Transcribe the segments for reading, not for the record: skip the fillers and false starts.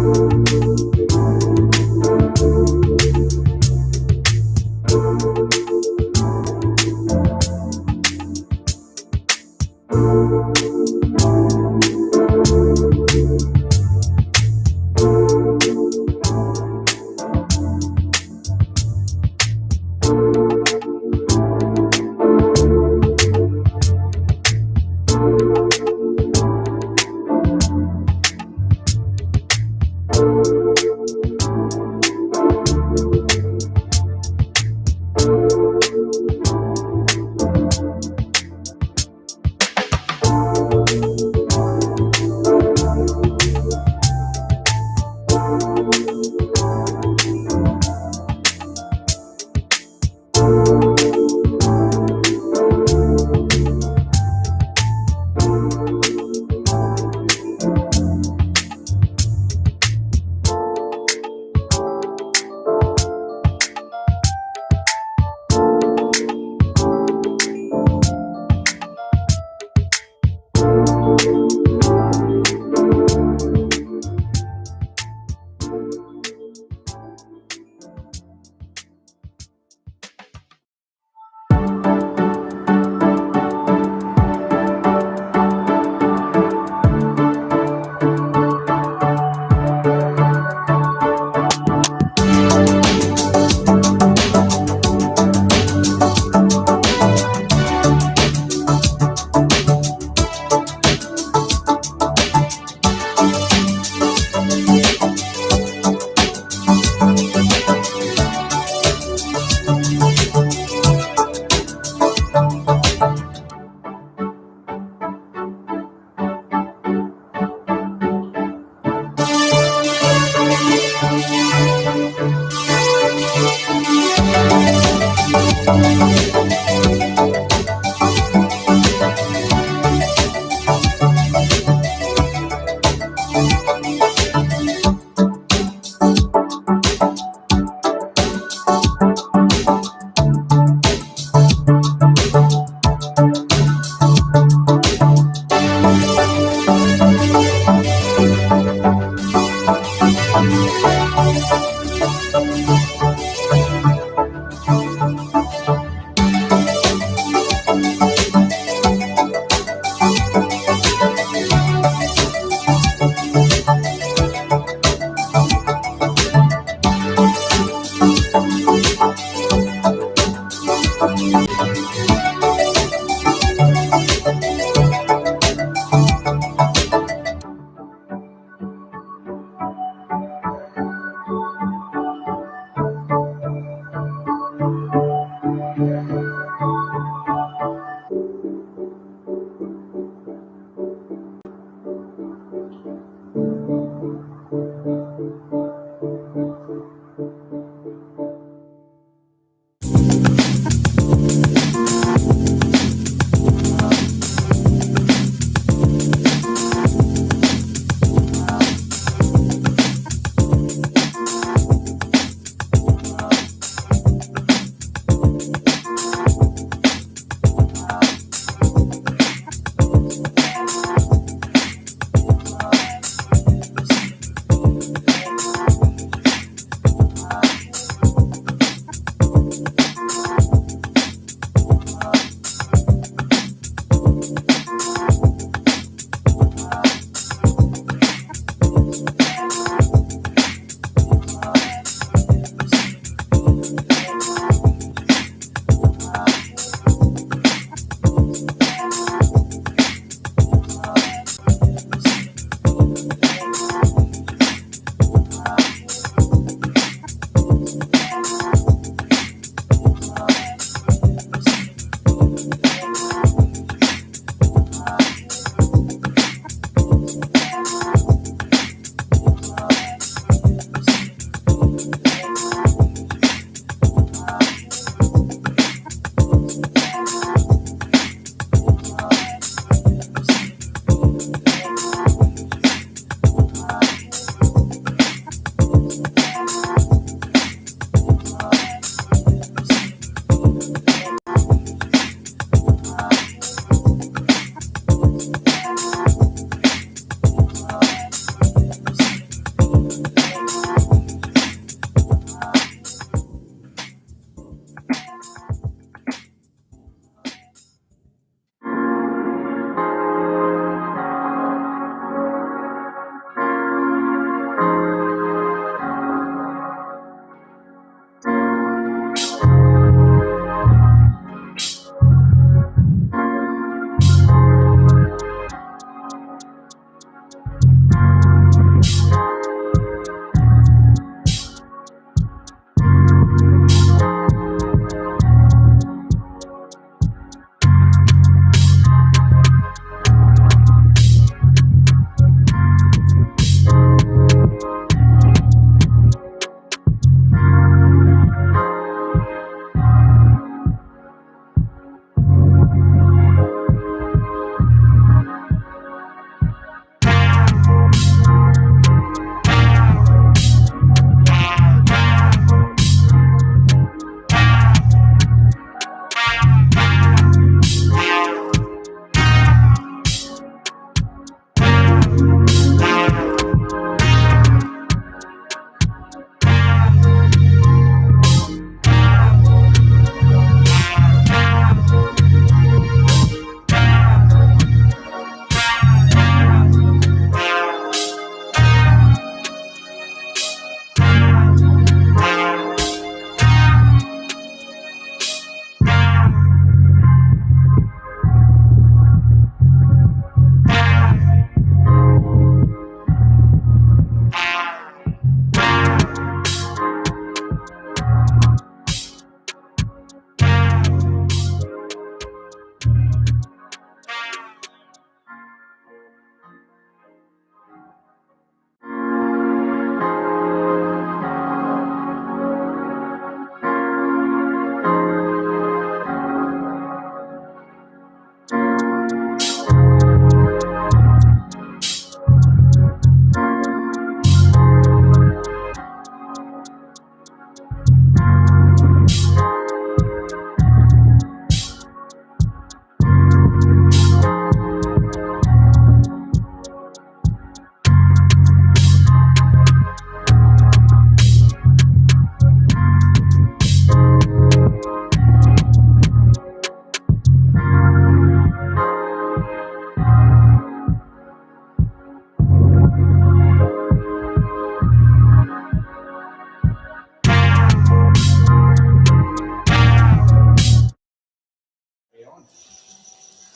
you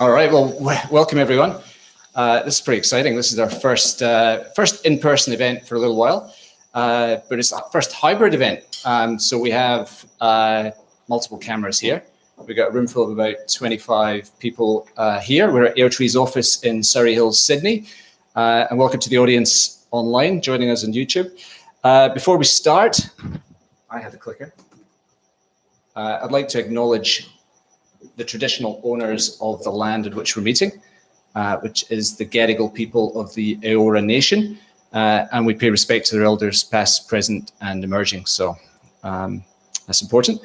All right, well, welcome everyone. This is pretty exciting. This is our first in-person event for a little while, but it's our first hybrid event. So we have multiple cameras here. We've got a room full of about 25 people here. We're at Airtree's office in Surrey Hills, Sydney. And welcome to the audience online, joining us on YouTube. Before we start, I have the clicker. I'd like to acknowledge the traditional owners of the land in which we're meeting, which is the Gadigal people of the Eora Nation, and we pay respect to their elders past, present and emerging, so that's important.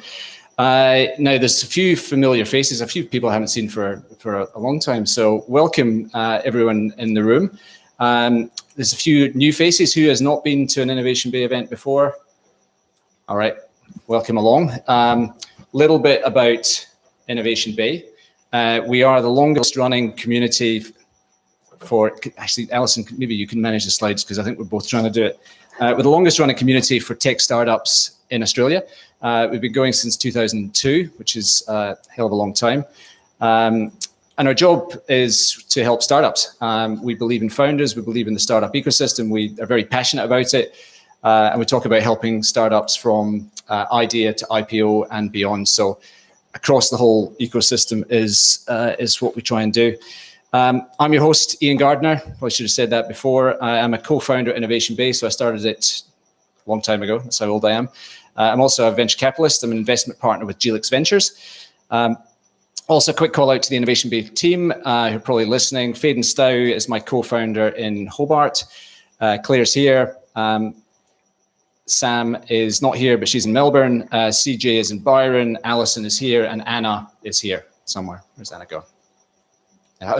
Now there's a few familiar faces, a few people I haven't seen for a long time, so welcome everyone in the room. There's a few new faces. Who has not been to an Innovation Bay event before? All right, welcome along. Little bit about Innovation Bay. We are the longest running community for, actually, Alison, maybe you can manage the slides because I think we're both trying to do it. We're the longest running community for tech startups in Australia. We've been going since 2002, which is a hell of a long time. And our job is to help startups. We believe in founders, we believe in the startup ecosystem, we are very passionate about it. And we talk about helping startups from idea to IPO and beyond. So across the whole ecosystem is what we try and do. I'm your host, Ian Gardner. I should have said that before. I'm a co-founder at Innovation Bay, so I started it a long time ago. That's how old I am. I'm also a venture capitalist. I'm an investment partner with Gelix Ventures. Also, a quick call out to the Innovation Bay team who are probably listening. Faden Stow is my co-founder in Hobart. Claire's here. Sam is not here, but she's in Melbourne. CJ is in Byron. Alison is here, and Anna is here somewhere. Where's Anna gone?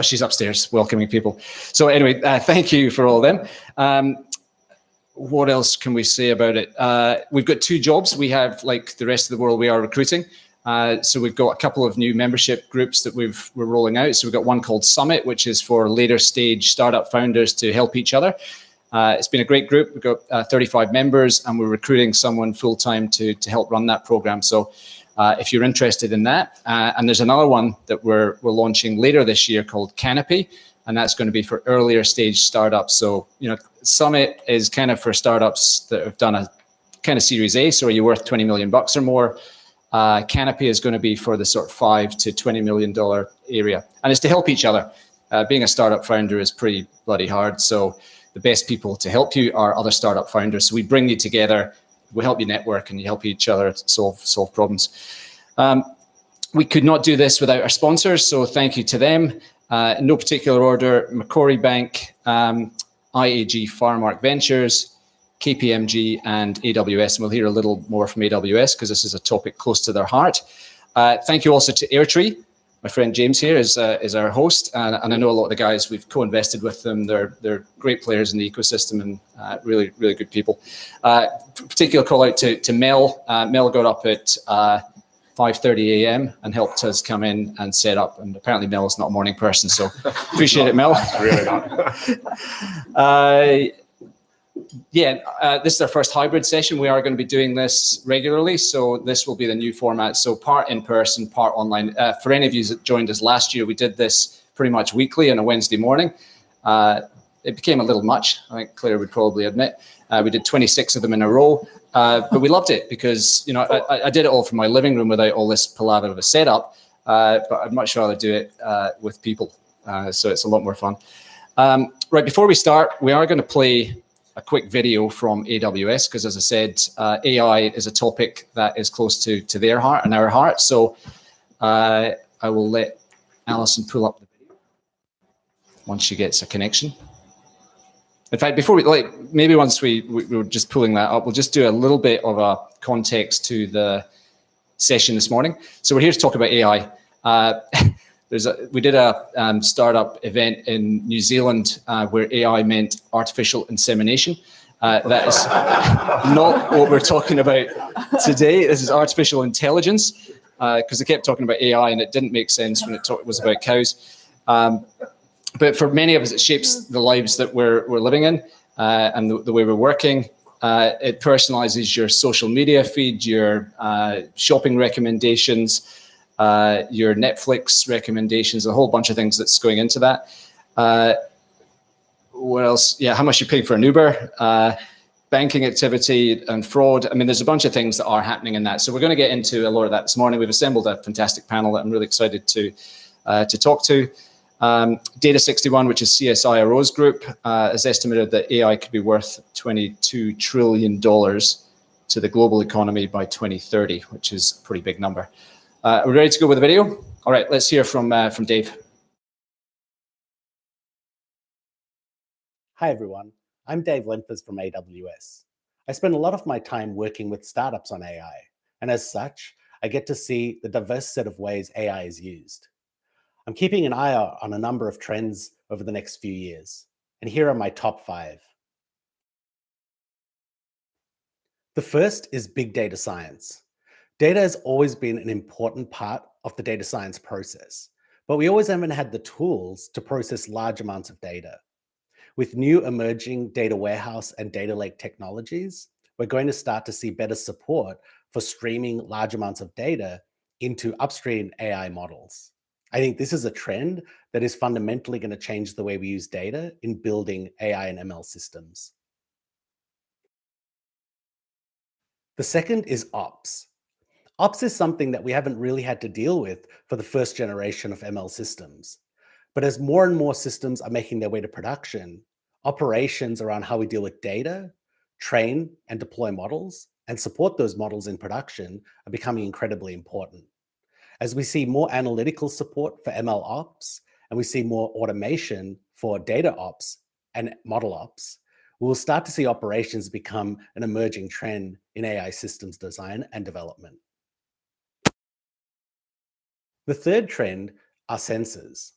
She's upstairs welcoming people. So anyway, thank you for all of them. What else can we say about it? We've got two jobs. We have, like the rest of the world, we are recruiting. So we've got a couple of new membership groups that we're rolling out. So we've got one called Summit, which is for later stage startup founders to help each other. It's been a great group. We've got 35 members, and we're recruiting someone full-time to help run that program. So if you're interested in that, and there's another one that we're launching later this year called Canopy, and that's going to be for earlier stage startups. So, you know, Summit is kind of for startups that have done a kind of Series A, so are you worth 20 million bucks or more? Canopy is going to be for the sort of $5 to $20 million area, and it's to help each other. Being a startup founder is pretty bloody hard, so the best people to help you are other startup founders. So we bring you together, we help you network, and you help each other solve problems. We could not do this without our sponsors, so thank you to them. In no particular order: Macquarie Bank, IAG Farmark Ventures, KPMG, and AWS. And we'll hear a little more from AWS because this is a topic close to their heart. Thank you also to Airtree. My friend James here is our host, and I know a lot of the guys. We've co-invested with them. They're great players in the ecosystem and really good people. Particular call out to Mel. Mel got up at 5:30 a.m. and helped us come in and set up. And apparently Mel is not a morning person, so appreciate it, Mel. Really not. This is our first hybrid session. We are going to be doing this regularly, so this will be the new format. So part in person, part online. For any of you that joined us last year, we did this pretty much weekly on a Wednesday morning. It became a little much, I think Claire would probably admit. We did 26 of them in a row, but we loved it because, you know, I did it all from my living room without all this palaver of a setup, but I'd much rather do it with people, so it's a lot more fun. Right, before we start, we are going to play a quick video from AWS, because as I said, AI is a topic that is close to their heart and our heart. So I will let Alison pull up the video once she gets a connection. In fact, before maybe once we were just pulling that up, we'll just do a little bit of a context to the session this morning. So we're here to talk about AI. We did a startup event in New Zealand where AI meant artificial insemination. That is not what we're talking about today. This is artificial intelligence, because they kept talking about AI and it didn't make sense when it was about cows. But for many of us, it shapes the lives that we're living in and the way we're working. It personalizes your social media feed, your shopping recommendations. your Netflix recommendations, a whole bunch of things that's going into that. What else? Yeah, how much you're paying for an Uber, banking activity and fraud. I mean, there's a bunch of things that are happening in that. So we're going to get into a lot of that this morning. We've assembled a fantastic panel that I'm really excited to talk to. Data 61, which is CSIRO's group, has estimated that AI could be worth $22 trillion to the global economy by 2030, which is a pretty big number. Are we ready to go with the video? All right, let's hear from Dave. Hi, everyone. I'm Dave Lenfers from AWS. I spend a lot of my time working with startups on AI, and as such, I get to see the diverse set of ways AI is used. I'm keeping an eye out on a number of trends over the next few years, and here are my top 5. The first is big data science. Data has always been an important part of the data science process, but we always haven't had the tools to process large amounts of data. With new emerging data warehouse and data lake technologies, we're going to start to see better support for streaming large amounts of data into upstream AI models. I think this is a trend that is fundamentally going to change the way we use data in building AI and ML systems. The second is ops. Ops is something that we haven't really had to deal with for the first generation of ML systems. But as more and more systems are making their way to production, operations around how we deal with data, train and deploy models, and support those models in production are becoming incredibly important. As we see more analytical support for ML ops, and we see more automation for data ops and model ops, we will start to see operations become an emerging trend in AI systems design and development. The third trend are sensors.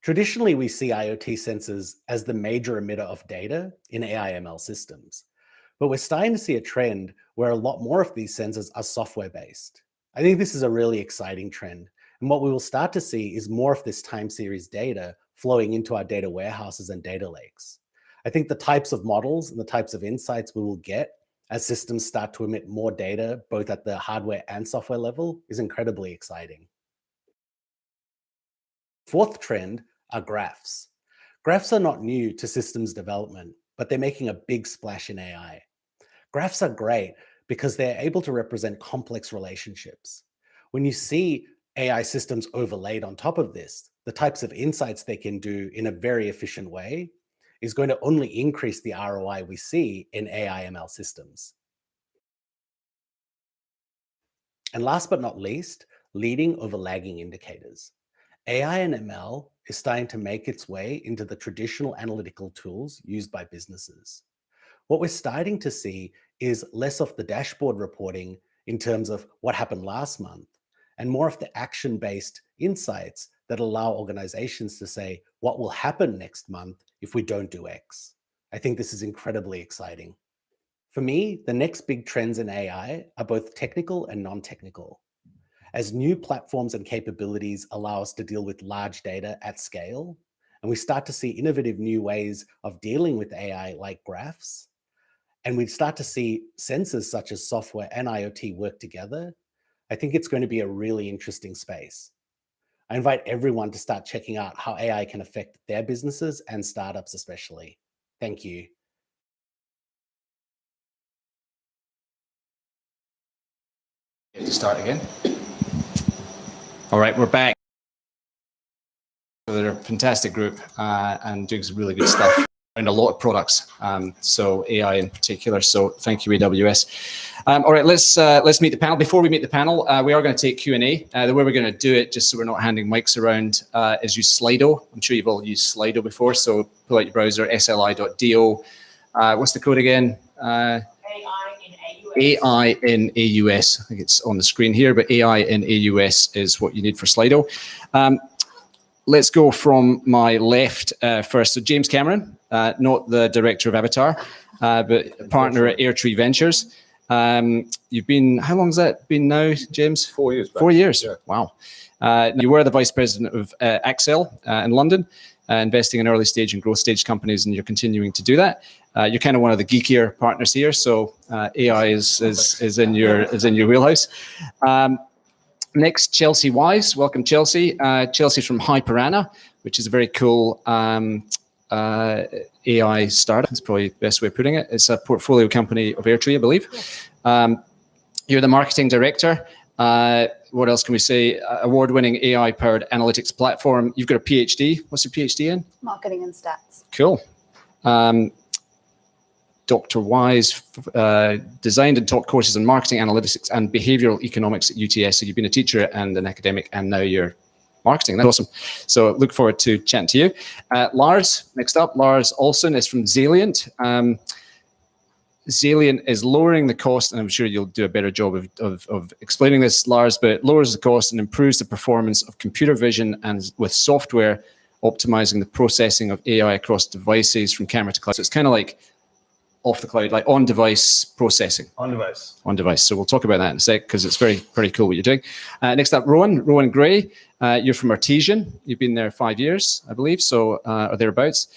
Traditionally, we see IoT sensors as the major emitter of data in AI ML systems, but we're starting to see a trend where a lot more of these sensors are software-based. I think this is a really exciting trend, and what we will start to see is more of this time series data flowing into our data warehouses and data lakes. I think the types of models and the types of insights we will get as systems start to emit more data, both at the hardware and software level, is incredibly exciting. Fourth trend are graphs. Graphs are not new to systems development, but they're making a big splash in AI. Graphs are great because they're able to represent complex relationships. When you see AI systems overlaid on top of this, the types of insights they can do in a very efficient way is going to only increase the ROI we see in AI ML systems. And last but not least, leading over lagging indicators. AI and ML is starting to make its way into the traditional analytical tools used by businesses. What we're starting to see is less of the dashboard reporting in terms of what happened last month, and more of the action-based insights that allow organizations to say, what will happen next month if we don't do X? I think this is incredibly exciting. For me, the next big trends in AI are both technical and non-technical. As new platforms and capabilities allow us to deal with large data at scale, and we start to see innovative new ways of dealing with AI like graphs, and we start to see sensors such as software and IoT work together, I think it's going to be a really interesting space. I invite everyone to start checking out how AI can affect their businesses and startups especially. Thank you. To start again. All right, we're back. They're a fantastic group and doing some really good stuff and a lot of products. So AI in particular. So thank you, AWS. All right, let's meet the panel. Before we meet the panel, we are going to take Q&A. The way we're going to do it, just so we're not handing mics around, is use Slido. I'm sure you've all used Slido before. So pull out your browser, sli.do. What's the code again? AI in AUS. I think it's on the screen here, but AI in AUS is what you need for Slido. Let's go from my left first. So James Cameron, not the director of Avatar, but partner at Airtree Ventures. You've been, how long has that been now, James? 4 years. 4 years, yeah. Wow. You were the vice president of Accel in London, investing in early stage and growth stage companies, and you're continuing to do that. You're kind of one of the geekier partners here, so AI is in your wheelhouse. Next, Chelsea Wise. Welcome, Chelsea. Chelsea's from Hyperana, which is a very cool AI startup. That's probably the best way of putting it. It's a portfolio company of Airtree, I believe. You're the marketing director. What else can we say? Award-winning AI-powered analytics platform. You've got a PhD. What's your PhD in? Marketing and stats. Cool. Dr. Wise designed and taught courses in marketing, analytics, and behavioral economics at UTS. So you've been a teacher and an academic, and now you're marketing. That's awesome. So look forward to chatting to you. Lars, next up. Lars Olsen is from Zalient. Zalient is lowering the cost, and I'm sure you'll do a better job of explaining this, Lars, but it lowers the cost and improves the performance of computer vision and with software optimizing the processing of AI across devices from camera to cloud. So it's kind of like off the cloud, like on-device processing. On-device. On-device. So we'll talk about that in a sec because it's pretty cool what you're doing. Next up, Rowan Gray. You're from Artesian. You've been there 5 years, I believe, so or thereabouts.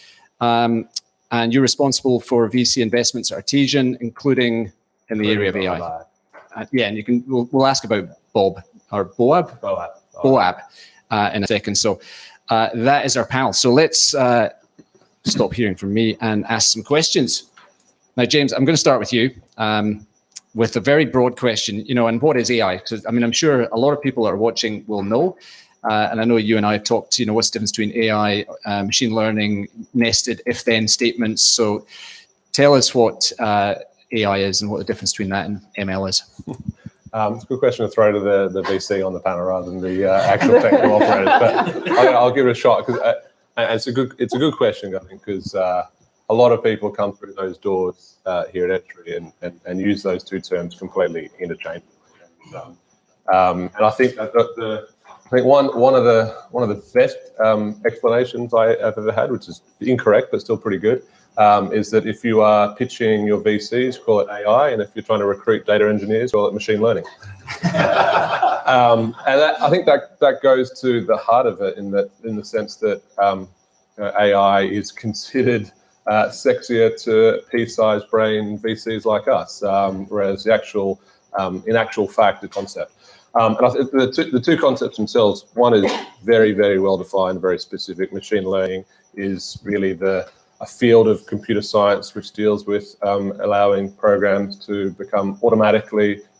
And you're responsible for VC investments at Artesian, including in the area of AI. Yeah, and we'll ask about Boab in a second. So that is our panel. So let's stop hearing from me and ask some questions. Now, James, I'm going to start with you with a very broad question, and what is AI? Because, I'm sure a lot of people that are watching will know, and I know you and I have talked, what's the difference between AI, machine learning, nested if-then statements. So tell us what AI is and what the difference between that and ML is. It's a good question to throw to the VC on the panel rather than the actual technical operators, but I'll give it a shot because it's a good question, I think, because a lot of people come through those doors here at Airtree and use those two terms completely interchangeably. And I think one of the best explanations I've ever had, which is incorrect but still pretty good, is that if you are pitching your VCs, call it AI, and if you're trying to recruit data engineers, call it machine learning. And I think that goes to the heart of it in the sense that AI is considered sexier to pea-sized brain VCs like us, whereas in actual fact, the concept. And I think the two concepts themselves, one is very, very well defined, very specific. Machine learning is really a field of computer science which deals with allowing programs to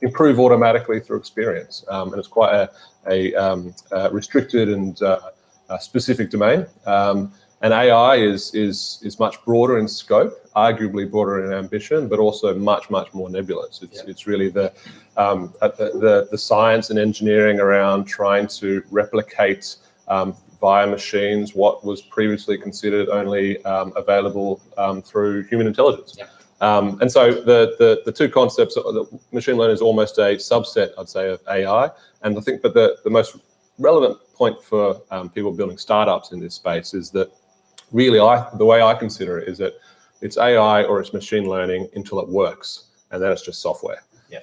improve automatically through experience. And it's quite a restricted and specific domain. And AI is much broader in scope, arguably broader in ambition, but also much, much more nebulous. It's really the science and engineering around trying to replicate via machines what was previously considered only available through human intelligence. Yeah. And so the two concepts, machine learning is almost a subset, I'd say, of AI. And I think that the most relevant point for people building startups in this space is that really the way I consider it is that it's AI or it's machine learning until it works, and then it's just software. Yeah.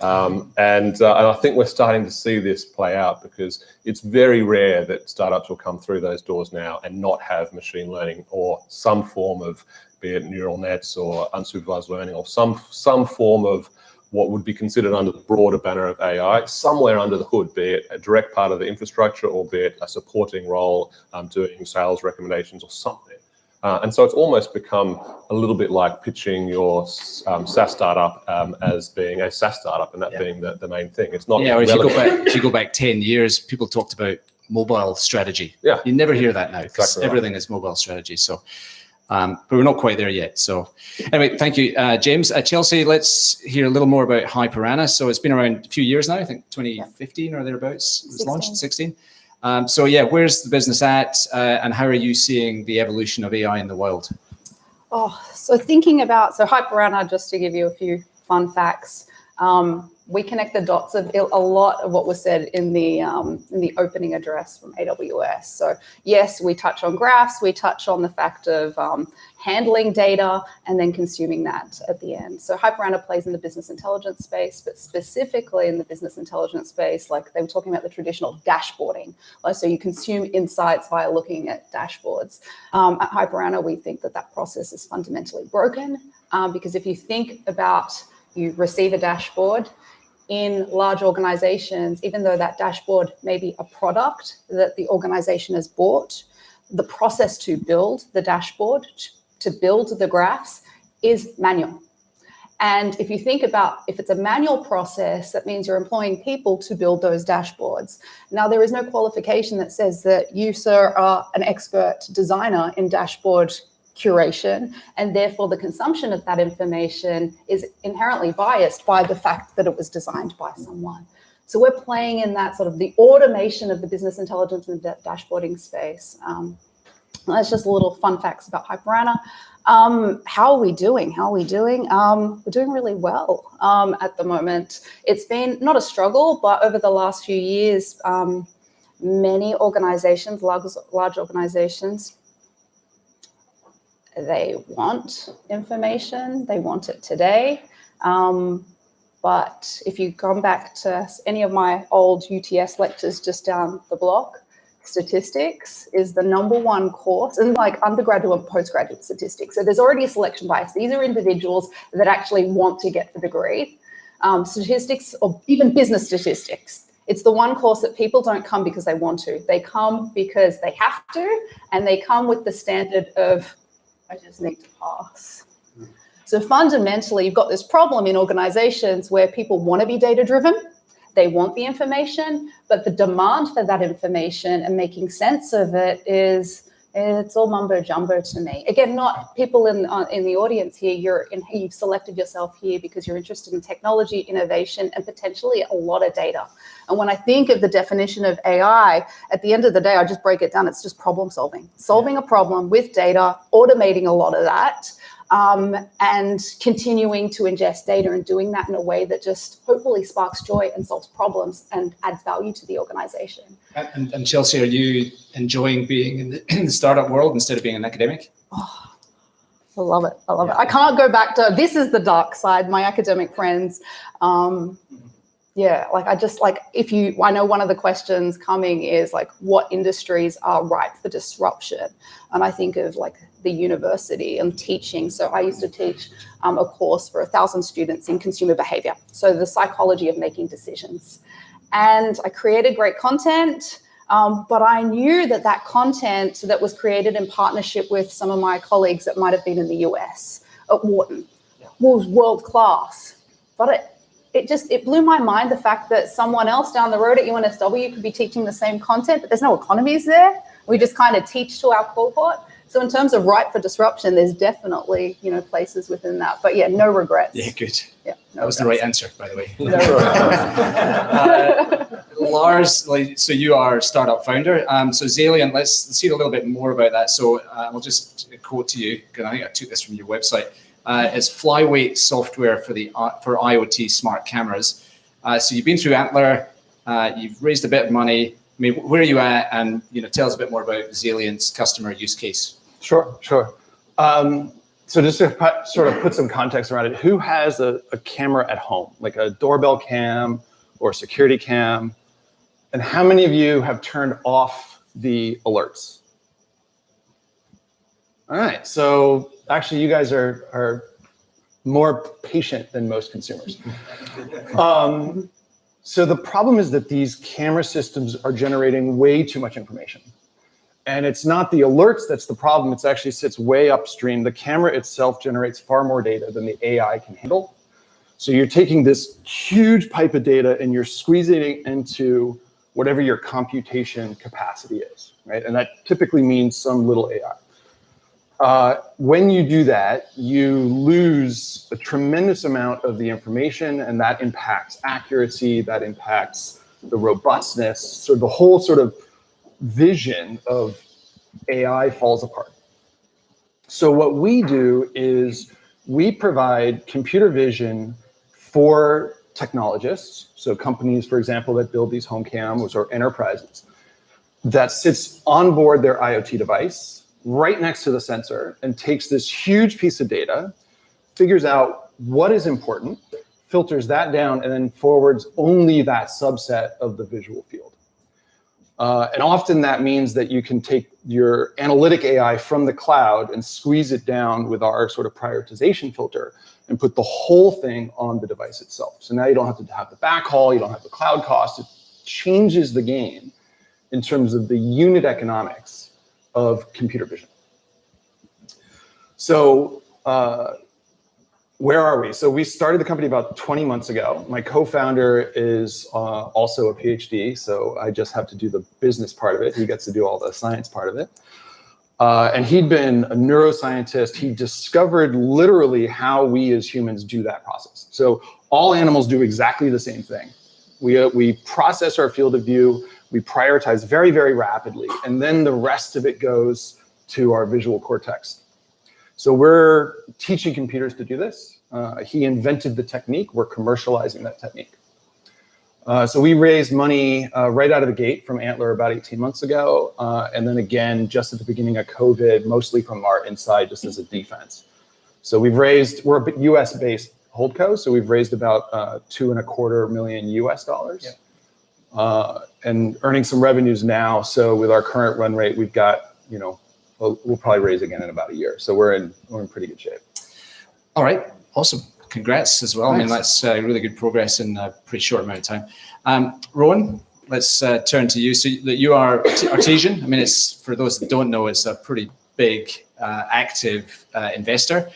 And I think we're starting to see this play out because it's very rare that startups will come through those doors now and not have machine learning or some form of, be it neural nets or unsupervised learning or some form of what would be considered under the broader banner of AI, somewhere under the hood, be it a direct part of the infrastructure or be it a supporting role, doing sales recommendations or something. And so it's almost become a little bit like pitching your SaaS startup as being a SaaS startup and that being the main thing. It's not. Yeah, if you go back 10 years, people talked about mobile strategy. Yeah. You never hear that now because everything is mobile strategy. So, but we're not quite there yet. So anyway, thank you, James. Chelsea, let's hear a little more about Hyperana. So it's been around a few years now, I think 2015 or thereabouts. It was launched, 16. So yeah, where's the business at and how are you seeing the evolution of AI in the world? So Hyperana, just to give you a few fun facts, we connect the dots of a lot of what was said in the opening address from AWS. So yes, we touch on graphs, we touch on the fact of handling data and then consuming that at the end. So Hyperana plays in the business intelligence space, but specifically in the business intelligence space, like they were talking about the traditional dashboarding. So you consume insights via looking at dashboards. At Hyperana, we think that process is fundamentally broken because if you think about you receive a dashboard, in large organizations, even though that dashboard may be a product that the organization has bought, the process to build the dashboard, to build the graphs, is manual. And if you think about, if it's a manual process, that means you're employing people to build those dashboards. Now, there is no qualification that says that you, sir, are an expert designer in dashboard curation, and therefore the consumption of that information is inherently biased by the fact that it was designed by someone. So we're playing in that sort of the automation of the business intelligence and dashboarding space. That's just a little fun facts about Hyperana. How are we doing? We're doing really well at the moment. It's been not a struggle, but over the last few years, many organizations, large organizations, they want information, they want it today. But if you come back to any of my old UTS lectures just down the block, statistics is the #1 course, and like undergraduate and postgraduate statistics. So there's already a selection bias. These are individuals that actually want to get the degree. Statistics, or even business statistics, it's the one course that people don't come because they want to. They come because they have to, and they come with the standard of, I just need to pass. So fundamentally, you've got this problem in organizations where people want to be data-driven. They want the information, but the demand for that information and making sense of it it's all mumbo jumbo to me. Again, not people in the audience here, you've selected yourself here because you're interested in technology, innovation, and potentially a lot of data. And when I think of the definition of AI, at the end of the day, I just break it down. It's just problem solving. Solving a problem with data, automating a lot of that, and continuing to ingest data and doing that in a way that just hopefully sparks joy and solves problems and adds value to the organization. And Chelsea, are you enjoying being in the startup world instead of being an academic? Oh, I love it. I love it. I can't go back to, this is the dark side, my academic friends. Yeah, like I know one of the questions coming is like, what industries are ripe for disruption? And I think of like the university and teaching. So I used to teach a course for 1,000 students in consumer behavior. So the psychology of making decisions. And I created great content, but I knew that content that was created in partnership with some of my colleagues that might have been in the US at Wharton was world class. But it blew my mind, the fact that someone else down the road at UNSW could be teaching the same content, but there's no economies there. We just kind of teach to our cohort. So in terms of ripe for disruption, there's definitely, places within that. But yeah, no regrets. Yeah, good. Yeah, that was the right answer, by the way. No Lars, so you are a startup founder. So Zalian, let's hear a little bit more about that. So I'll just quote to you, because I think I took this from your website. It's flyweight software for IoT smart cameras. So you've been through Antler, you've raised a bit of money. I mean, where are you at? And tell us a bit more about Zalian's customer use case. Sure. So just to sort of put some context around it, who has a camera at home, like a doorbell cam or security cam? And how many of you have turned off the alerts? All right, so actually you guys are more patient than most consumers. So the problem is that these camera systems are generating way too much information. And it's not the alerts that's the problem, it actually sits way upstream. The camera itself generates far more data than the AI can handle. So you're taking this huge pipe of data and you're squeezing it into whatever your computation capacity is, right? And that typically means some little AI. When you do that, you lose a tremendous amount of the information, and that impacts accuracy, that impacts the robustness. So the whole sort of vision of AI falls apart. So what we do is we provide computer vision for technologists, so companies, for example, that build these home cams or enterprises, that sits on board their IoT device right next to the sensor and takes this huge piece of data, figures out what is important, filters that down, and then forwards only that subset of the visual field. And often that means that you can take your analytic AI from the cloud and squeeze it down with our sort of prioritization filter and put the whole thing on the device itself. So now you don't have to have the backhaul, you don't have the cloud cost. It changes the game in terms of the unit economics of computer vision. So where are we? So we started the company about 20 months ago. My co-founder is also a PhD, so I just have to do the business part of it. He gets to do all the science part of it. And he'd been a neuroscientist. He discovered literally how we as humans do that process. So all animals do exactly the same thing. We process our field of view, we prioritize very, very rapidly, and then the rest of it goes to our visual cortex. So we're teaching computers to do this. He invented the technique. We're commercializing that technique. So we raised money right out of the gate from Antler about 18 months ago. And then again, just at the beginning of COVID, mostly from our inside, just as a defense. So we're a US-based holdco. So we've raised about $2.25 million US. Yeah. And earning some revenues now. So with our current run rate, we've got, we'll probably raise again in about a year. So we're in pretty good shape. All right, awesome. Congrats as well. Thanks. I mean, that's really good progress in a pretty short amount of time. Rowan, let's turn to you. So that you are Artesian. I mean, it's, for those that don't know, it's a pretty big, active investor.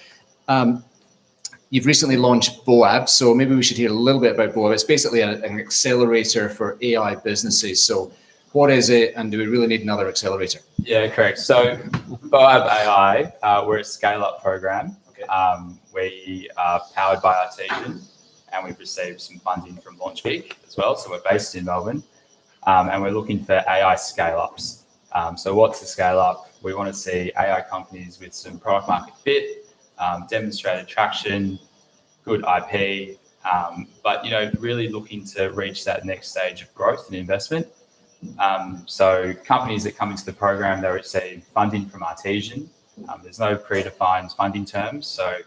You've recently launched BOAB, so maybe we should hear a little bit about BOAB. It's basically an accelerator for AI businesses. So what is it, and do we really need another accelerator? Yeah, correct. So BOAB AI, we're a scale-up program. Okay. We are powered by Artesian, and we've received some funding from LaunchPeak as well. So we're based in Melbourne, and we're looking for AI scale-ups. So what's a scale-up? We want to see AI companies with some product market fit, demonstrated traction, good IP, but really looking to reach that next stage of growth and investment. So companies that come into the program, they receive funding from Artesian. There's no predefined funding terms, so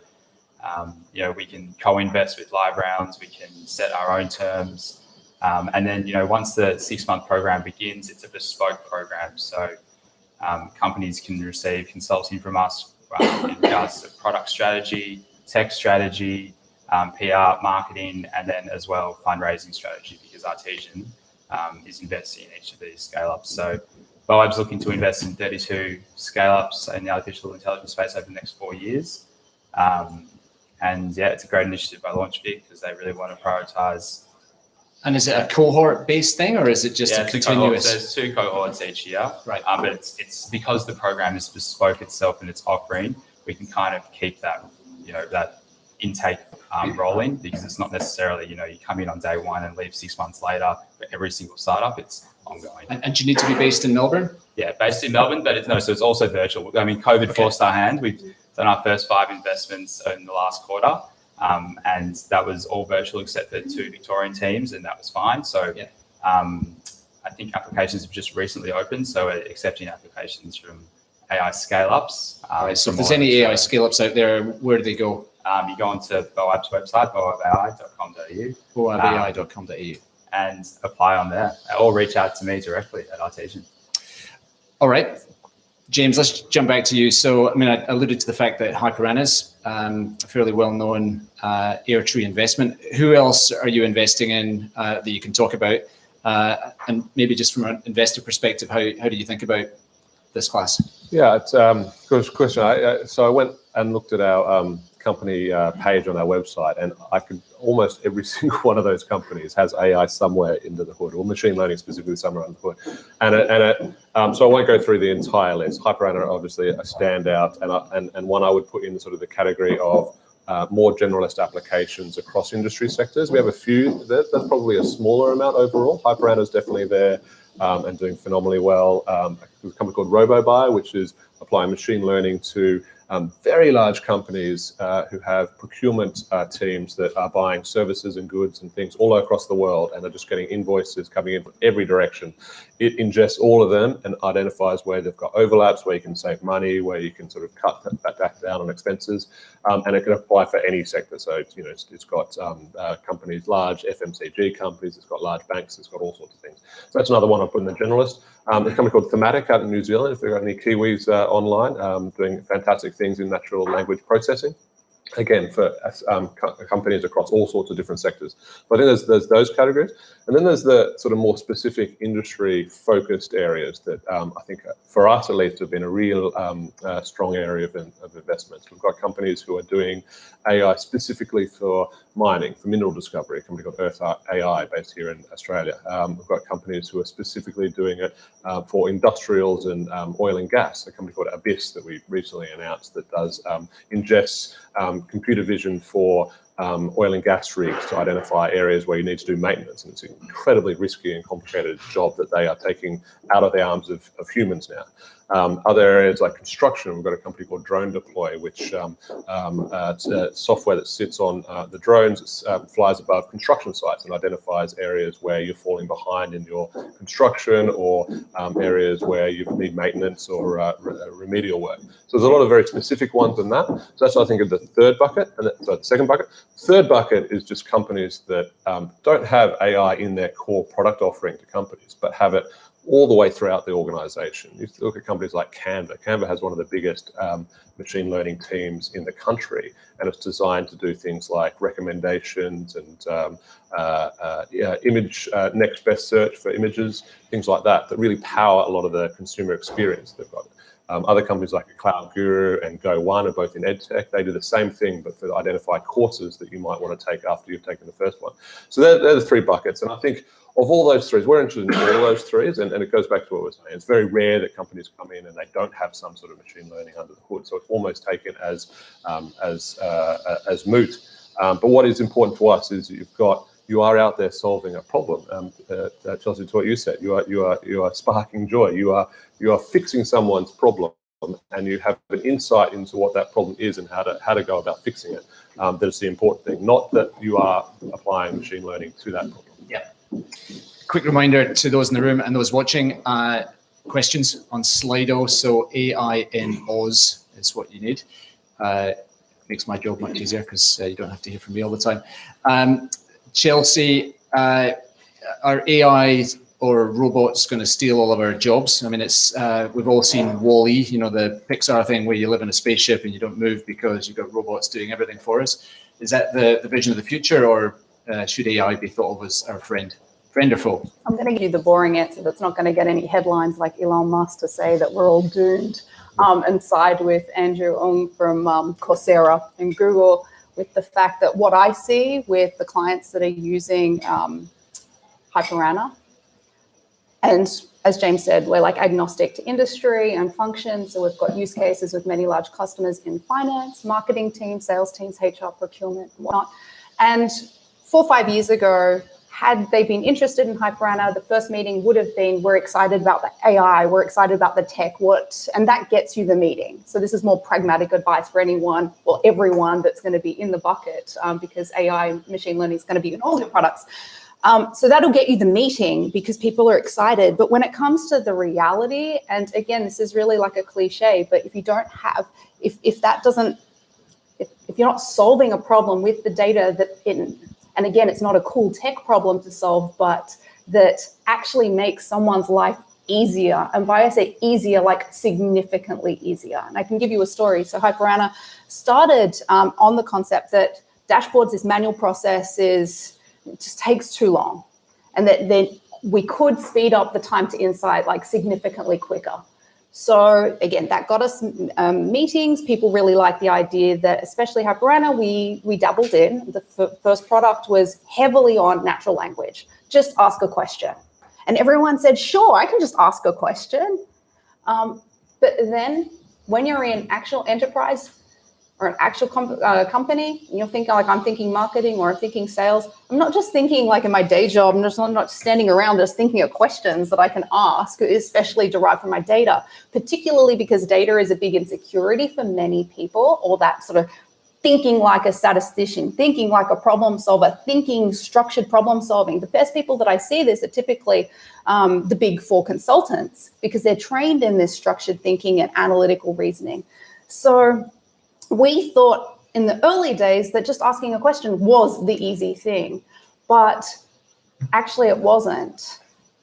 we can co-invest with live rounds, we can set our own terms, and then once the 6-month program begins, it's a bespoke program. So companies can receive consulting from us in regards to product strategy, tech strategy, PR, marketing, and then as well fundraising strategy, because Artesian is investing in each of these scale-ups. So BOAB's looking to invest in 32 scale-ups in the artificial intelligence space over the next 4 years. And yeah, it's a great initiative by LaunchPeak because they really want to prioritize. And is it a cohort-based thing, or is it just a continuous? There's 2 cohorts each year, right? But it's because the program is bespoke itself and its offering, we can kind of keep that, that intake rolling, because it's not necessarily, you come in on day 1 and leave 6 months later for every single startup. It's ongoing. And do you need to be based in Melbourne? Yeah, based in Melbourne, but so it's also virtual. I mean, COVID forced our hand. We've done our first 5 investments in the last quarter, and that was all virtual except for 2 Victorian teams, and that was fine. So I think applications have just recently opened, so we're accepting applications from AI scale-ups. Right, so if there's any AI scale-ups out there, where do they go? You go onto BOAB's website, boabai.com.au. boabai.com.au. And apply on there, or reach out to me directly at Artesian. All right, James, let's jump back to you. So, I mean, I alluded to the fact that Hyperana's a fairly well-known Airtree investment. Who else are you investing in that you can talk about? And maybe just from an investor perspective, how do you think about this class? Yeah, it's a good question. So I went and looked at our company page on our website, and almost every single one of those companies has AI somewhere into the hood, or machine learning specifically somewhere under the hood. So I won't go through the entire list. Hyperana are obviously a standout, and one I would put in sort of the category of more generalist applications across industry sectors. We have a few. That's probably a smaller amount overall. Hyperana is definitely there and doing phenomenally well. There's a company called RoboBuy, which is applying machine learning to very large companies who have procurement teams that are buying services and goods and things all across the world, and are just getting invoices coming in from every direction. It ingests all of them and identifies where they've got overlaps, where you can save money, where you can sort of cut that down on expenses, and it can apply for any sector. So it's got companies, large FMCG companies, it's got large banks, it's got all sorts of things. So that's another one I'll put in the generalist. There's a company called Thematic out in New Zealand, if there are any Kiwis online, doing fantastic things in natural language processing. again, for companies across all sorts of different sectors. But I think there's those categories. And then there's the sort of more specific industry-focused areas that I think, for us at least, have been a real strong area of investments. We've got companies who are doing AI specifically for mining, for mineral discovery, a company called Earth AI based here in Australia. We've got companies who are specifically doing it for industrials and oil and gas, a company called Abyss that we recently announced that does ingests computer vision for oil and gas rigs to identify areas where you need to do maintenance. And it's an incredibly risky and complicated job that they are taking out of the arms of humans now. Other areas like construction, we've got a company called Drone Deploy, which it's a software that sits on the drones, flies above construction sites and identifies areas where you're falling behind in your construction or areas where you need maintenance or remedial work. So there's a lot of very specific ones in that. So that's, I think, of the third bucket. And so the second bucket. Third bucket is just companies that don't have AI in their core product offering to companies, but have it all the way throughout the organization. You look at companies like Canva. Canva has one of the biggest machine learning teams in the country, and it's designed to do things like recommendations and image next best search for images, things like that really power a lot of the consumer experience they've got. Other companies like Cloud Guru and Go One are both in EdTech. They do the same thing, but for identify courses that you might want to take after you've taken the first one. So they're the three buckets. And I think of all those threes, we're interested in all those threes, and it goes back to what we're saying. It's very rare that companies come in and they don't have some sort of machine learning under the hood. So it's almost taken as moot. But what is important to us is you are out there solving a problem. Chelsea, to what you said, you are sparking joy. You are fixing someone's problem, and you have an insight into what that problem is and how to go about fixing it. That's the important thing, not that you are applying machine learning to that problem. Yeah. Quick reminder to those in the room and those watching, questions on Slido. So AI in Oz is what you need. Makes my job much easier because you don't have to hear from me all the time. Chelsea, are AI or robots going to steal all of our jobs? I mean, it's we've all seen Wall-E, you know, the Pixar thing where you live in a spaceship and you don't move because you've got robots doing everything for us. Is that the vision of the future, or should AI be thought of as our friend or foe? I'm going to give you the boring answer that's not going to get any headlines like Elon Musk to say that we're all doomed, and side with Andrew Ng from Coursera and Google with the fact that what I see with the clients that are using Hyperana, and as James said, we're like agnostic to industry and function. So we've got use cases with many large customers in finance, marketing teams, sales teams, HR, procurement, and whatnot. And 4 or 5 years ago, had they been interested in Hyperana, the first meeting would have been, we're excited about the AI, we're excited about the tech, and that gets you the meeting. So this is more pragmatic advice for anyone or everyone that's going to be in the bucket, because AI, machine learning is going to be in all your products. So that'll get you the meeting because people are excited. But when it comes to the reality, and again, this is really like a cliche, but if you don't have, if you're not solving a problem with the data and again, it's not a cool tech problem to solve, but that actually makes someone's life easier. And by I say easier, like significantly easier. And I can give you a story. So Hyperana started on the concept that dashboards, this manual process it just takes too long. And that then we could speed up the time to insight like significantly quicker. So again, that got us meetings. People really liked the idea that, especially Hyperana, we dabbled in. The first product was heavily on natural language. Just ask a question. And everyone said, sure, I can just ask a question. But then when you're in actual enterprise or an actual company, and you're thinking like, I'm thinking marketing or I'm thinking sales, I'm not just thinking like in my day job, I'm not standing around just thinking of questions that I can ask, especially derived from my data, particularly because data is a big insecurity for many people, or that sort of thinking like a statistician, thinking like a problem solver, thinking structured problem solving. The best people that I see this are typically the big 4 consultants, because they're trained in this structured thinking and analytical reasoning. So we thought in the early days that just asking a question was the easy thing, but actually it wasn't.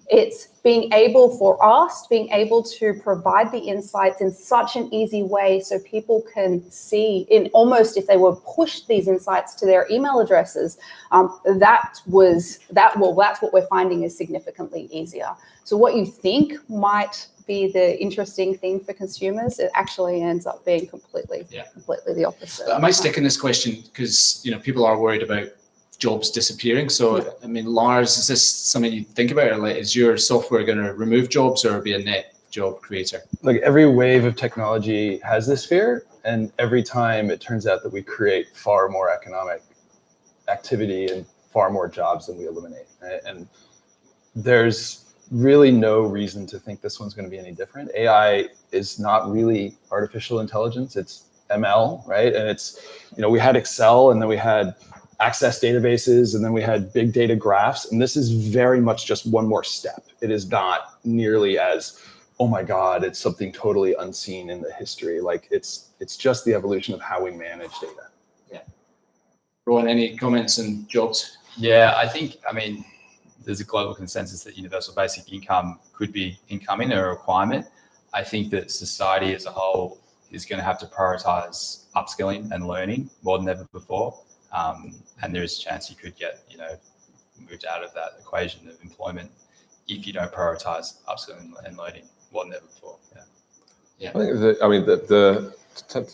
It's being able for us, being able to provide the insights in such an easy way so people can see in almost if they were pushed these insights to their email addresses, that's what we're finding is significantly easier. So what you think might be the interesting thing for consumers, it actually ends up being completely the opposite. I might stick in this question because people are worried about jobs disappearing. So, I mean, Lars, is this something you think about? Or like, is your software going to remove jobs or be a net job creator? Like every wave of technology has this fear, and every time it turns out that we create far more economic activity and far more jobs than we eliminate. Right? And there's really no reason to think this one's going to be any different. AI is not really artificial intelligence. It's ML, right? And it's, we had Excel, and then we had access databases, and then we had big data graphs. And this is very much just one more step. It is not nearly as, oh my God, it's something totally unseen in the history. Like it's just the evolution of how we manage data. Yeah. Rowan, any comments on jobs? Yeah, I mean, there's a global consensus that universal basic income could be incoming, a requirement. I think that society as a whole is going to have to prioritize upskilling and learning more than ever before. And there is a chance you could get, moved out of that equation of employment if you don't prioritize upskilling and learning more than ever before. Yeah. I think to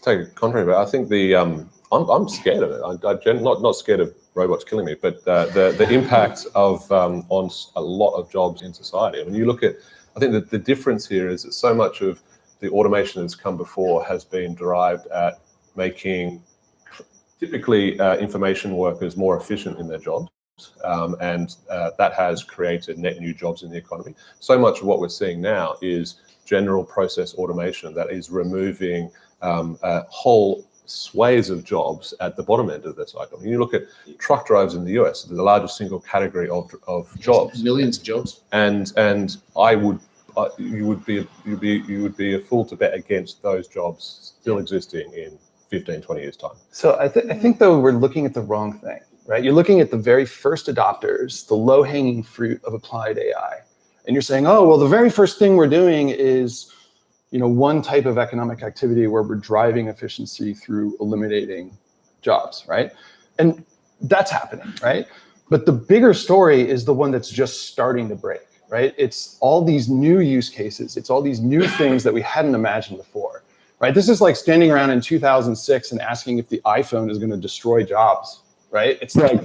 take a contrary, but I think I'm scared of it. I'm not scared of robots killing me, but the impact of on a lot of jobs in society. I mean, you look at, I think that the difference here is that so much of the automation that's come before has been derived at making typically information workers more efficient in their jobs. And that has created net new jobs in the economy. So much of what we're seeing now is general process automation that is removing whole swathes of jobs at the bottom end of the cycle. When you look at truck drivers in the US, they're the largest single category of jobs. Millions of jobs. And you would be a fool to bet against those jobs still existing in 15, 20 years time. So I think though we're looking at the wrong thing, right? You're looking at the very first adopters, the low hanging fruit of applied AI. And you're saying, oh, well, the very first thing we're doing is, one type of economic activity where we're driving efficiency through eliminating jobs, right? And that's happening, right? But the bigger story is the one that's just starting to break, right? It's all these new use cases. It's all these new things that we hadn't imagined before. Right? This is like standing around in 2006 and asking if the iPhone is going to destroy jobs, right? It's like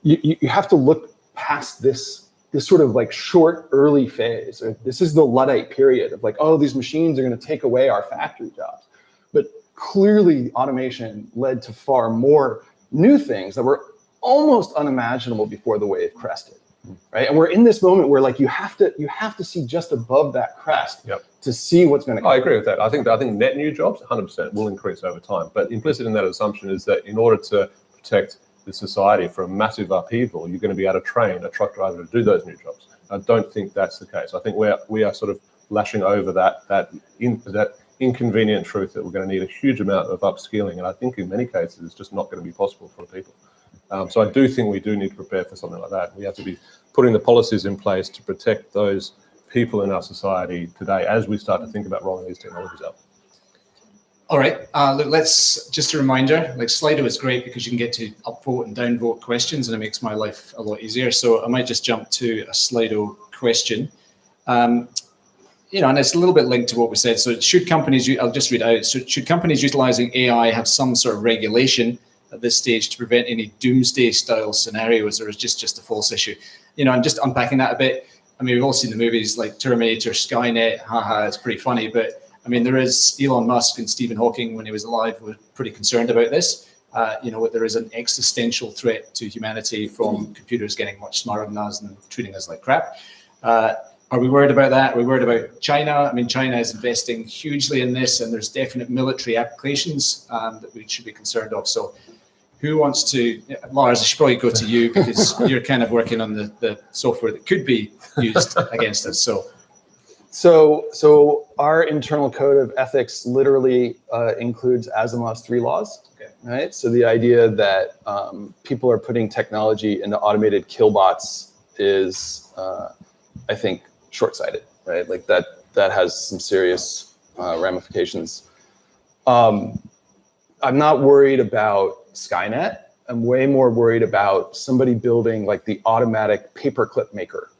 you have to look past this sort of like short early phase. This is the Luddite period of like, oh, these machines are going to take away our factory jobs. But clearly automation led to far more new things that were almost unimaginable before the wave crested. Right, and we're in this moment where like you have to see just above that crest to see what's going to come. I agree with that. I think net new jobs 100% will increase over time. But implicit in that assumption is that in order to protect the society from massive upheaval, you're going to be able to train a truck driver to do those new jobs. I don't think that's the case. I think we are sort of lashing over that inconvenient truth that we're going to need a huge amount of upskilling, and I think in many cases it's just not going to be possible for people. So I do think we do need to prepare for something like that. We have to be putting the policies in place to protect those people in our society today as we start to think about rolling these technologies out. All right, look, just a reminder, like Slido is great because you can get to upvote and downvote questions and it makes my life a lot easier. So I might just jump to a Slido question. And it's a little bit linked to what we said. So should companies, I'll just read it out. So should companies utilizing AI have some sort of regulation at this stage to prevent any doomsday style scenarios, or is just a false issue? And just unpacking that a bit. I mean, we've all seen the movies like Terminator, Skynet, haha, it's pretty funny. But I mean, there is Elon Musk and Stephen Hawking, when he was alive, were pretty concerned about this. There is an existential threat to humanity from computers getting much smarter than us and treating us like crap. Are we worried about that? Are we worried about China? I mean, China is investing hugely in this, and there's definite military applications that we should be concerned of. So who wants to, Lars, I should probably go to you because you're kind of working on the software that could be used against us. So our internal code of ethics literally includes Asimov's 3 laws, right? So the idea that people are putting technology into automated killbots is I think, short-sighted, right? Like that has some serious ramifications. I'm not worried about Skynet. I'm way more worried about somebody building like the automatic paperclip maker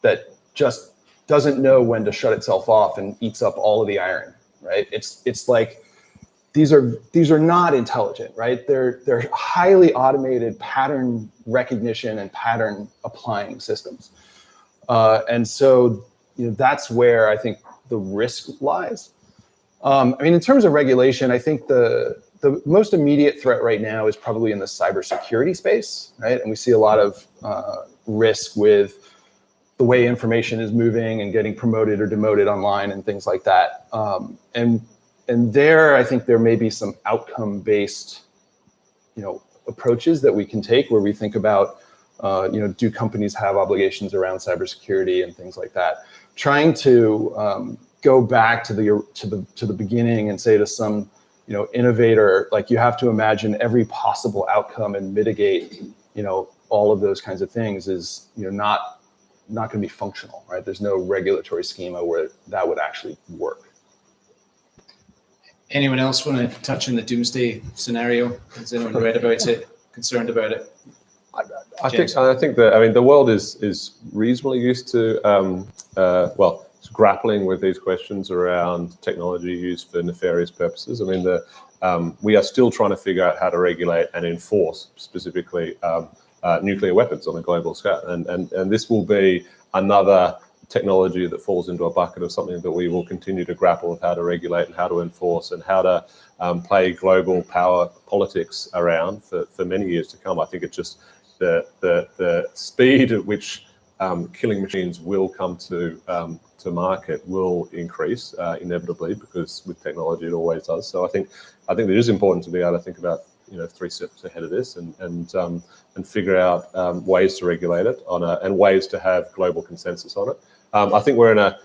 that just doesn't know when to shut itself off and eats up all of the iron, right? It's like these are not intelligent, right? They're highly automated pattern recognition and pattern applying systems, and so that's where I think the risk lies. I mean, in terms of regulation, I think the most immediate threat right now is probably in the cybersecurity space, right? And we see a lot of risk with the way information is moving and getting promoted or demoted online and things like that. And there, I think there may be some outcome-based, approaches that we can take where we think about, do companies have obligations around cybersecurity and things like that? Trying to go back to the beginning and say to some innovator, like, you have to imagine every possible outcome and mitigate all of those kinds of things is not going to be functional, right? There's no regulatory schema where that would actually work. Anyone else want to touch on the doomsday scenario? Has anyone read about it, concerned about it? I think that the world is reasonably used to grappling with these questions around technology used for nefarious purposes. I mean, we are still trying to figure out how to regulate and enforce specifically nuclear weapons on a global scale, and this will be another technology that falls into a bucket of something that we will continue to grapple with how to regulate and how to enforce and how to play global power politics around for many years to come. I think it's just the speed at which killing machines will come to market will increase inevitably, because with technology it always does. So I think it is important to be able to think about 3 steps ahead of this and figure out ways to regulate it and ways to have global consensus on it. I think we're in a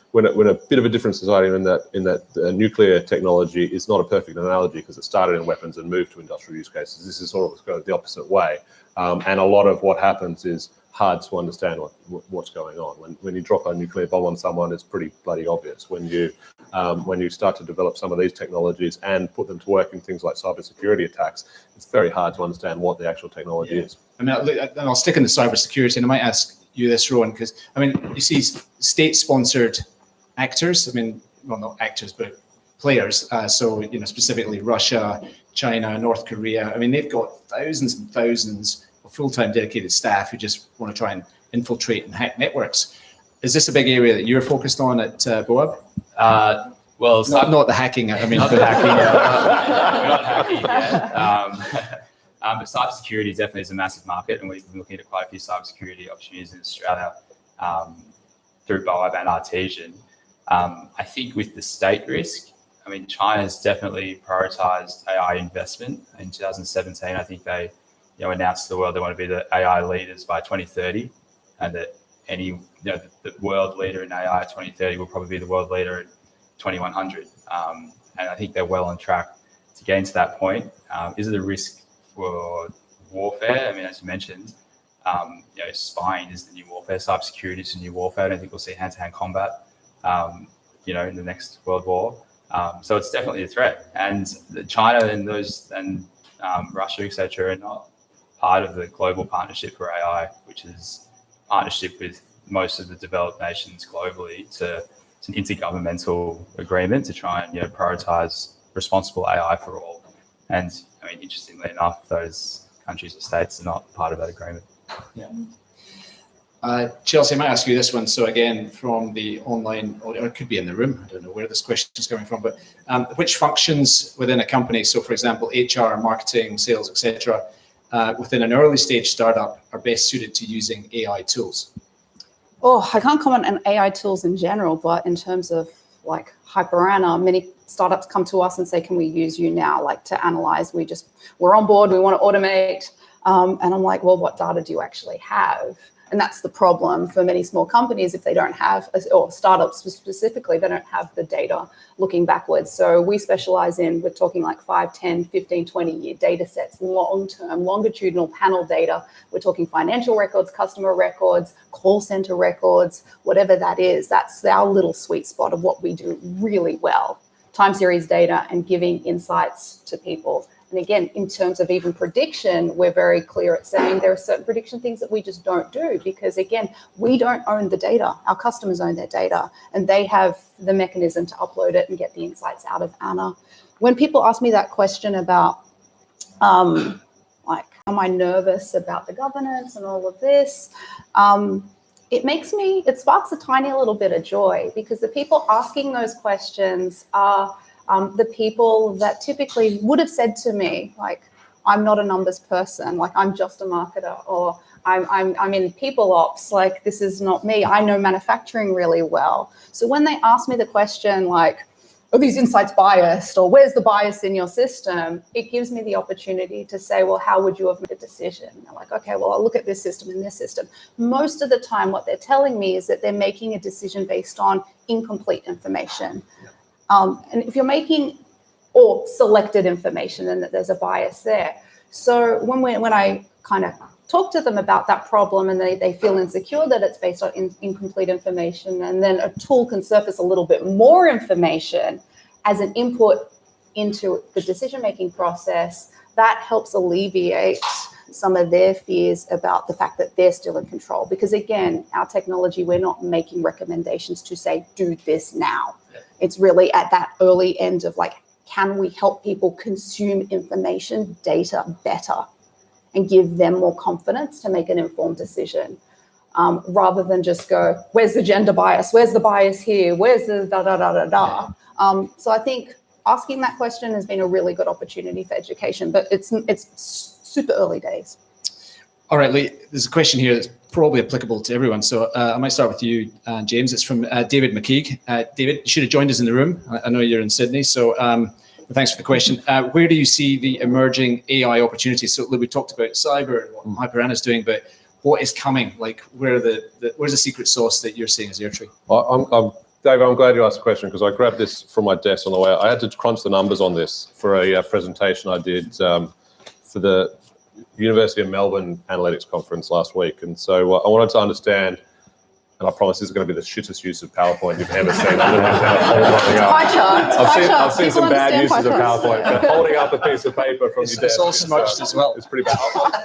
bit of a different society in that nuclear technology is not a perfect analogy, because it started in weapons and moved to industrial use cases. This is sort of going the opposite way, and a lot of what happens is hard to understand what's going on. When you drop a nuclear bomb on someone, it's pretty bloody obvious. When you start to develop some of these technologies and put them to work in things like cybersecurity attacks, it's very hard to understand what the actual technology is. I mean, I'll stick in the cybersecurity, and I might ask you this, Rowan, because I mean, you see state-sponsored actors. I mean, well, not actors, but players. So specifically Russia, China, North Korea. I mean, they've got thousands and thousands of full-time dedicated staff who just want to try and infiltrate and hack networks. Is this a big area that you're focused on at BOAB? Well, not the hacking. I mean, not the hacking. Not hacking yet. But cybersecurity definitely is a massive market, and we've been looking at quite a few cybersecurity opportunities in Australia through BOAB and Artesian. I think with the state risk, I mean, China's definitely prioritized AI investment. In 2017, I think they announced to the world they want to be the AI leaders by 2030, and that the world leader in AI 2030 will probably be the world leader in 2100. And I think they're well on track to getting to that point. Is it a risk for warfare? I mean, as you mentioned, spying is the new warfare. Cybersecurity is the new warfare. I don't think we'll see hand-to-hand combat, in the next World War. So it's definitely a threat. And China and Russia, etc., are not part of the global partnership for AI, which is a partnership with most of the developed nations globally. It's an intergovernmental agreement to try and prioritize responsible AI for all. And I mean, interestingly enough, those countries or states are not part of that agreement. Yeah. Chelsea, I might ask you this one. So again, from the online, or it could be in the room, I don't know where this question is coming from, but which functions within a company, so for example, HR, marketing, sales, etc., within an early stage startup are best suited to using AI tools? Oh, I can't comment on AI tools in general, but in terms of like HyperAnna, many startups come to us and say, can we use you now, like to analyze? We're on board, we want to automate. And I'm like, well, what data do you actually have? And that's the problem for many small companies if they don't have, or startups specifically, they don't have the data looking backwards. So we specialize in, we're talking like 5, 10, 15, 20-year data sets, long-term, longitudinal panel data. We're talking financial records, customer records, call center records, whatever that is. That's our little sweet spot of what we do really well. Time series data and giving insights to people. And again, in terms of even prediction, we're very clear at saying there are certain prediction things that we just don't do because, again, we don't own the data. Our customers own their data and they have the mechanism to upload it and get the insights out of Anna. When people ask me that question about, like, am I nervous about the governance and all of this? It sparks a tiny little bit of joy because the people asking those questions are the people that typically would have said to me, like, I'm not a numbers person, like I'm just a marketer, or I'm in people ops, like this is not me. I know manufacturing really well. So when they ask me the question like, are these insights biased, or where's the bias in your system? It gives me the opportunity to say, well, how would you have made a decision? And they're like, okay, well, I'll look at this system and this system. Most of the time, what they're telling me is that they're making a decision based on incomplete information. And if you're making or selected information, then there's a bias there. So when I kind of talk to them about that problem and they feel insecure that it's based on incomplete information, and then a tool can surface a little bit more information as an input into the decision-making process, that helps alleviate some of their fears about the fact that they're still in control. Because again, our technology, we're not making recommendations to say, do this now. It's really at that early end of like, can we help people consume information, data better and give them more confidence to make an informed decision, rather than just go, where's the gender bias? Where's the bias here? Where's the da-da-da-da-da? So I think asking that question has been a really good opportunity for education, but it's super early days. All right, Lee, there's a question here that's probably applicable to everyone. So I might start with you, James. It's from David McKeague. David, you should have joined us in the room. I know you're in Sydney, so thanks for the question. Where do you see the emerging AI opportunities? So Lee, we talked about cyber and what HyperAnna's doing, but what is coming? Like, where's the secret sauce that you're seeing as Airtree? David, I'm glad you asked the question because I grabbed this from my desk on the way. I had to crunch the numbers on this for a presentation I did for the University of Melbourne Analytics Conference last week. And so I wanted to understand, and I promise this is going to be the shittest use of PowerPoint you've ever seen. I've seen some bad uses of PowerPoint, but holding up a piece of paper from your desk. It's all smudged as well. It's pretty bad.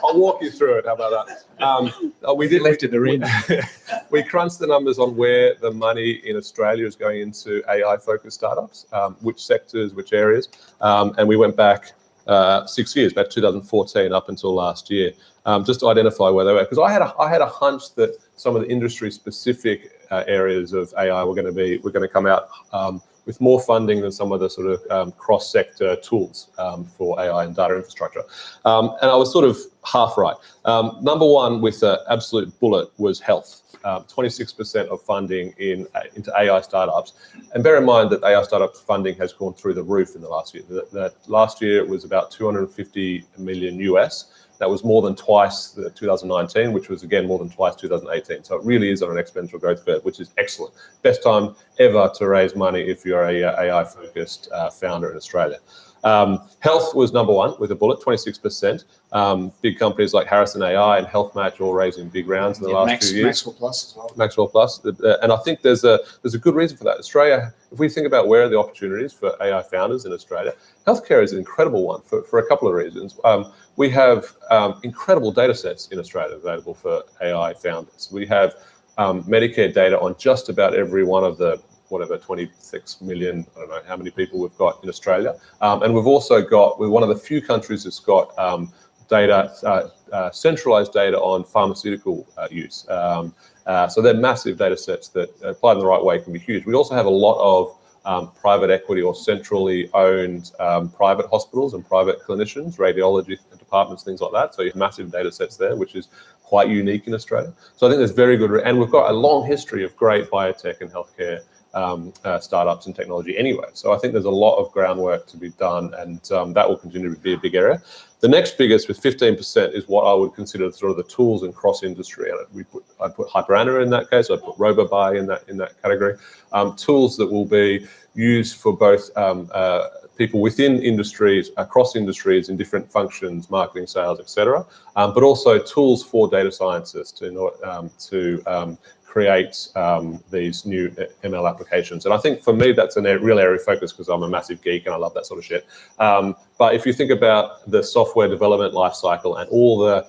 I'll walk you through it. How about that? We did left in the rain. We crunched the numbers on where the money in Australia is going into AI-focused startups, which sectors, which areas, and we went back 6 years, back 2014 up until last year, just to identify where they were. Because I had a hunch that some of the industry-specific areas of AI were going to come out with more funding than some of the sort of cross-sector tools for AI and data infrastructure. And I was sort of half right. Number one with an absolute bullet was health. 26% of funding into AI startups. And bear in mind that AI startup funding has gone through the roof in the last year. That last year it was about 250 million US. That was more than twice the 2019, which was again more than twice 2018. So it really is on an exponential growth curve, which is excellent. Best time ever to raise money if you're a AI-focused founder in Australia. Health was number one with a bullet, 26%. Big companies like Harrison AI and Health Match all raising big rounds in the last few years. Maxwell Plus as well. Maxwell Plus, and I think there's a good reason for that. Australia, if we think about where are the opportunities for AI founders in Australia, healthcare is an incredible one for a couple of reasons. We have incredible data sets in Australia available for AI founders. We have Medicare data on just about every one of the 26 million, I don't know how many people we've got in Australia. And we've also got, we're one of the few countries that's got centralized data on pharmaceutical use. So they're massive data sets that applied in the right way can be huge. We also have a lot of private equity or centrally owned private hospitals and private clinicians, radiology departments, things like that. So you have massive data sets there, which is quite unique in Australia. So I think there's very good, and we've got a long history of great biotech and healthcare startups and technology anyway. So I think there's a lot of groundwork to be done, and that will continue to be a big area. The next biggest, with 15%, is what I would consider sort of the tools and cross-industry. And I put HyperAnna in that case. I put RoboBuy in that category. Tools that will be used for both people within industries, across industries in different functions, marketing, sales, etc. But also tools for data scientists to create these new ML applications. And I think for me, that's a real area of focus because I'm a massive geek and I love that sort of shit. But if you think about the software development lifecycle and all the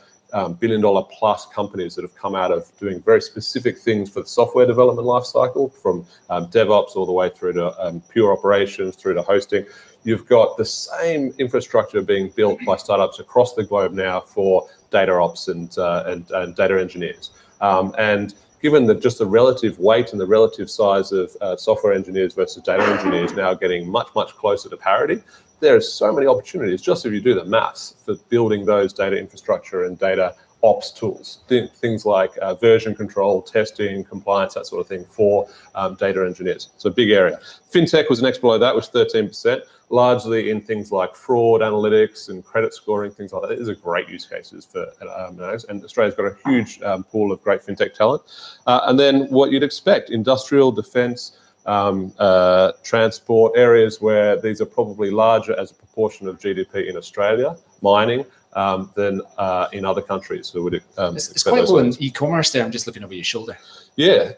billion-dollar plus companies that have come out of doing very specific things for the software development lifecycle, from DevOps all the way through to pure operations, through to hosting, you've got the same infrastructure being built by startups across the globe now for data ops and data engineers. And given that just the relative weight and the relative size of software engineers versus data engineers now getting much, much closer to parity, there's so many opportunities, just if you do the maths, for building those data infrastructure and data ops tools. Things like version control, testing, compliance, that sort of thing for data engineers. So a big area. FinTech was next below that, was 13%, largely in things like fraud analytics and credit scoring, things like that. These are great use cases for those. And Australia's got a huge pool of great FinTech talent. And then what you'd expect, industrial, defense, transport, areas where these are probably larger as a proportion of GDP in Australia, mining, than in other countries. So it's quite low in e-commerce there. I'm just looking over your shoulder. Yeah,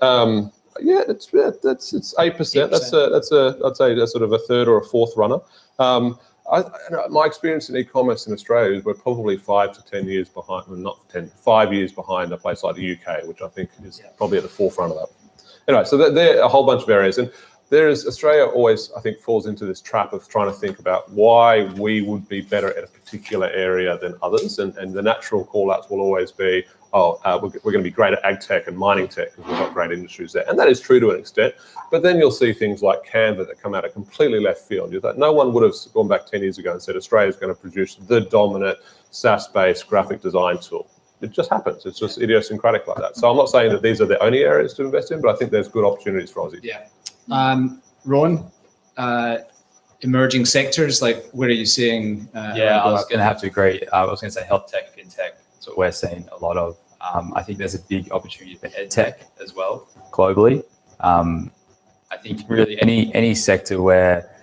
it's 8%. I'd say that's sort of a third or a fourth runner. My experience in e-commerce in Australia is we're probably 5 to 10 years behind, well, not 10, 5 years behind a place like the UK, which I think is probably at the forefront of that. Anyway, so there are a whole bunch of areas, and Australia always, I think, falls into this trap of trying to think about why we would be better at a particular area than others, and the natural call-outs will always be, we're going to be great at ag tech and mining tech because we've got great industries there, and that is true to an extent. But then you'll see things like Canva that come out of completely left field. No one would have gone back 10 years ago and said Australia is going to produce the dominant SaaS-based graphic design tool. It just happens. It's just idiosyncratic like that. So I'm not saying that these are the only areas to invest in, but I think there's good opportunities for Aussie. Yeah. Ron, emerging sectors, like where are you seeing? I was going to have to agree. I was going to say health tech, fintech. That's what we're seeing a lot of. I think there's a big opportunity for ed tech as well globally. I think really any sector where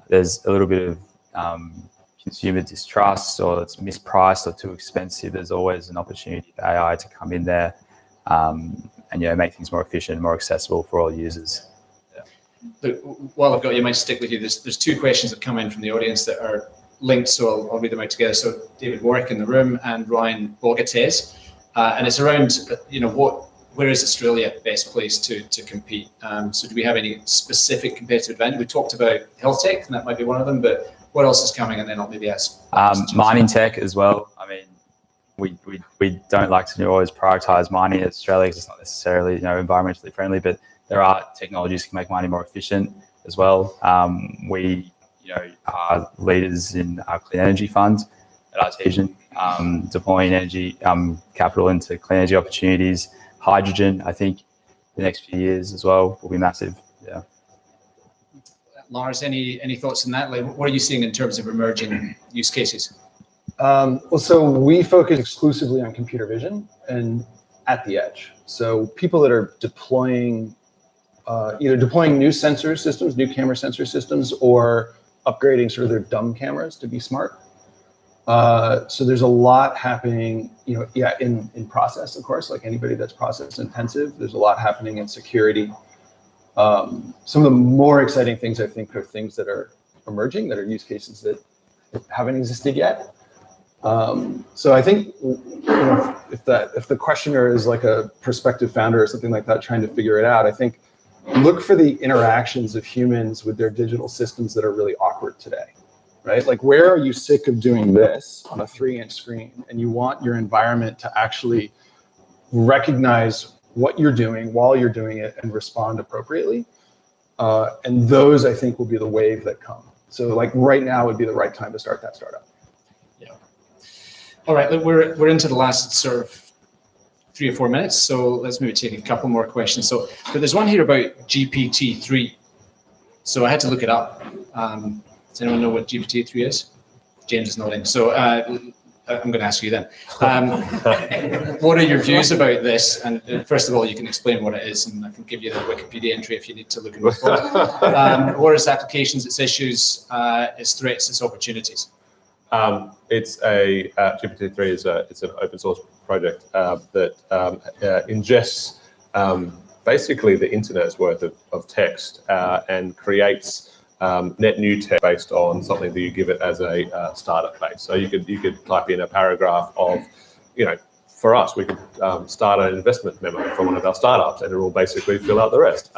there's a little bit of consumer distrust or it's mispriced or too expensive, there's always an opportunity for AI to come in there and make things more efficient and more accessible for all users. Look, while I've got you, I might stick with you. There's two questions that come in from the audience that are linked, so I'll read them out together. So David Warwick in the room and Ryan Bogates, and it's around where is Australia best placed to compete? So do we have any specific competitive advantage? We talked about health tech, and that might be one of them, but what else is coming? And then I'll maybe ask. Mining tech as well. I mean, we don't like to always prioritize mining in Australia because it's not necessarily environmentally friendly, but there are technologies that can make mining more efficient as well. We are leaders in our clean energy fund at Artesian, deploying energy capital into clean energy opportunities. Hydrogen, I think, the next few years as well will be massive. Yeah. Lars, any thoughts on that? Like, what are you seeing in terms of emerging use cases? So we focus exclusively on computer vision and at the edge. So people that are deploying, either deploying new sensor systems, new camera sensor systems, or upgrading sort of their dumb cameras to be smart. So there's a lot happening, in process, of course, like anybody that's process intensive. There's a lot happening in security. Some of the more exciting things, I think, are things that are emerging, that are use cases that haven't existed yet. So I think if the questioner is like a prospective founder or something like that trying to figure it out, I think look for the interactions of humans with their digital systems that are really awkward today, right? Like, where are you sick of doing this on a 3-inch screen and you want your environment to actually recognize what you're doing while you're doing it and respond appropriately? And those, I think, will be the wave that come. So like right now would be the right time to start that startup. Yeah. All right, look, we're into the last sort of 3 or 4 minutes, so let's maybe take a couple more questions. So, but there's one here about GPT-3. So I had to look it up. Does anyone know what GPT-3 is? James is nodding. So I'm going to ask you then. What are your views about this? And first of all, you can explain what it is, and I can give you the Wikipedia entry if you need to look into it. What are its applications, its issues, its threats, its opportunities? It's a GPT-3 it's an open source project that ingests basically the internet's worth of text and creates net new text based on something that you give it as a startup base. So you could type in a paragraph of, for us, we could start an investment memo for one of our startups, and it will basically fill out the rest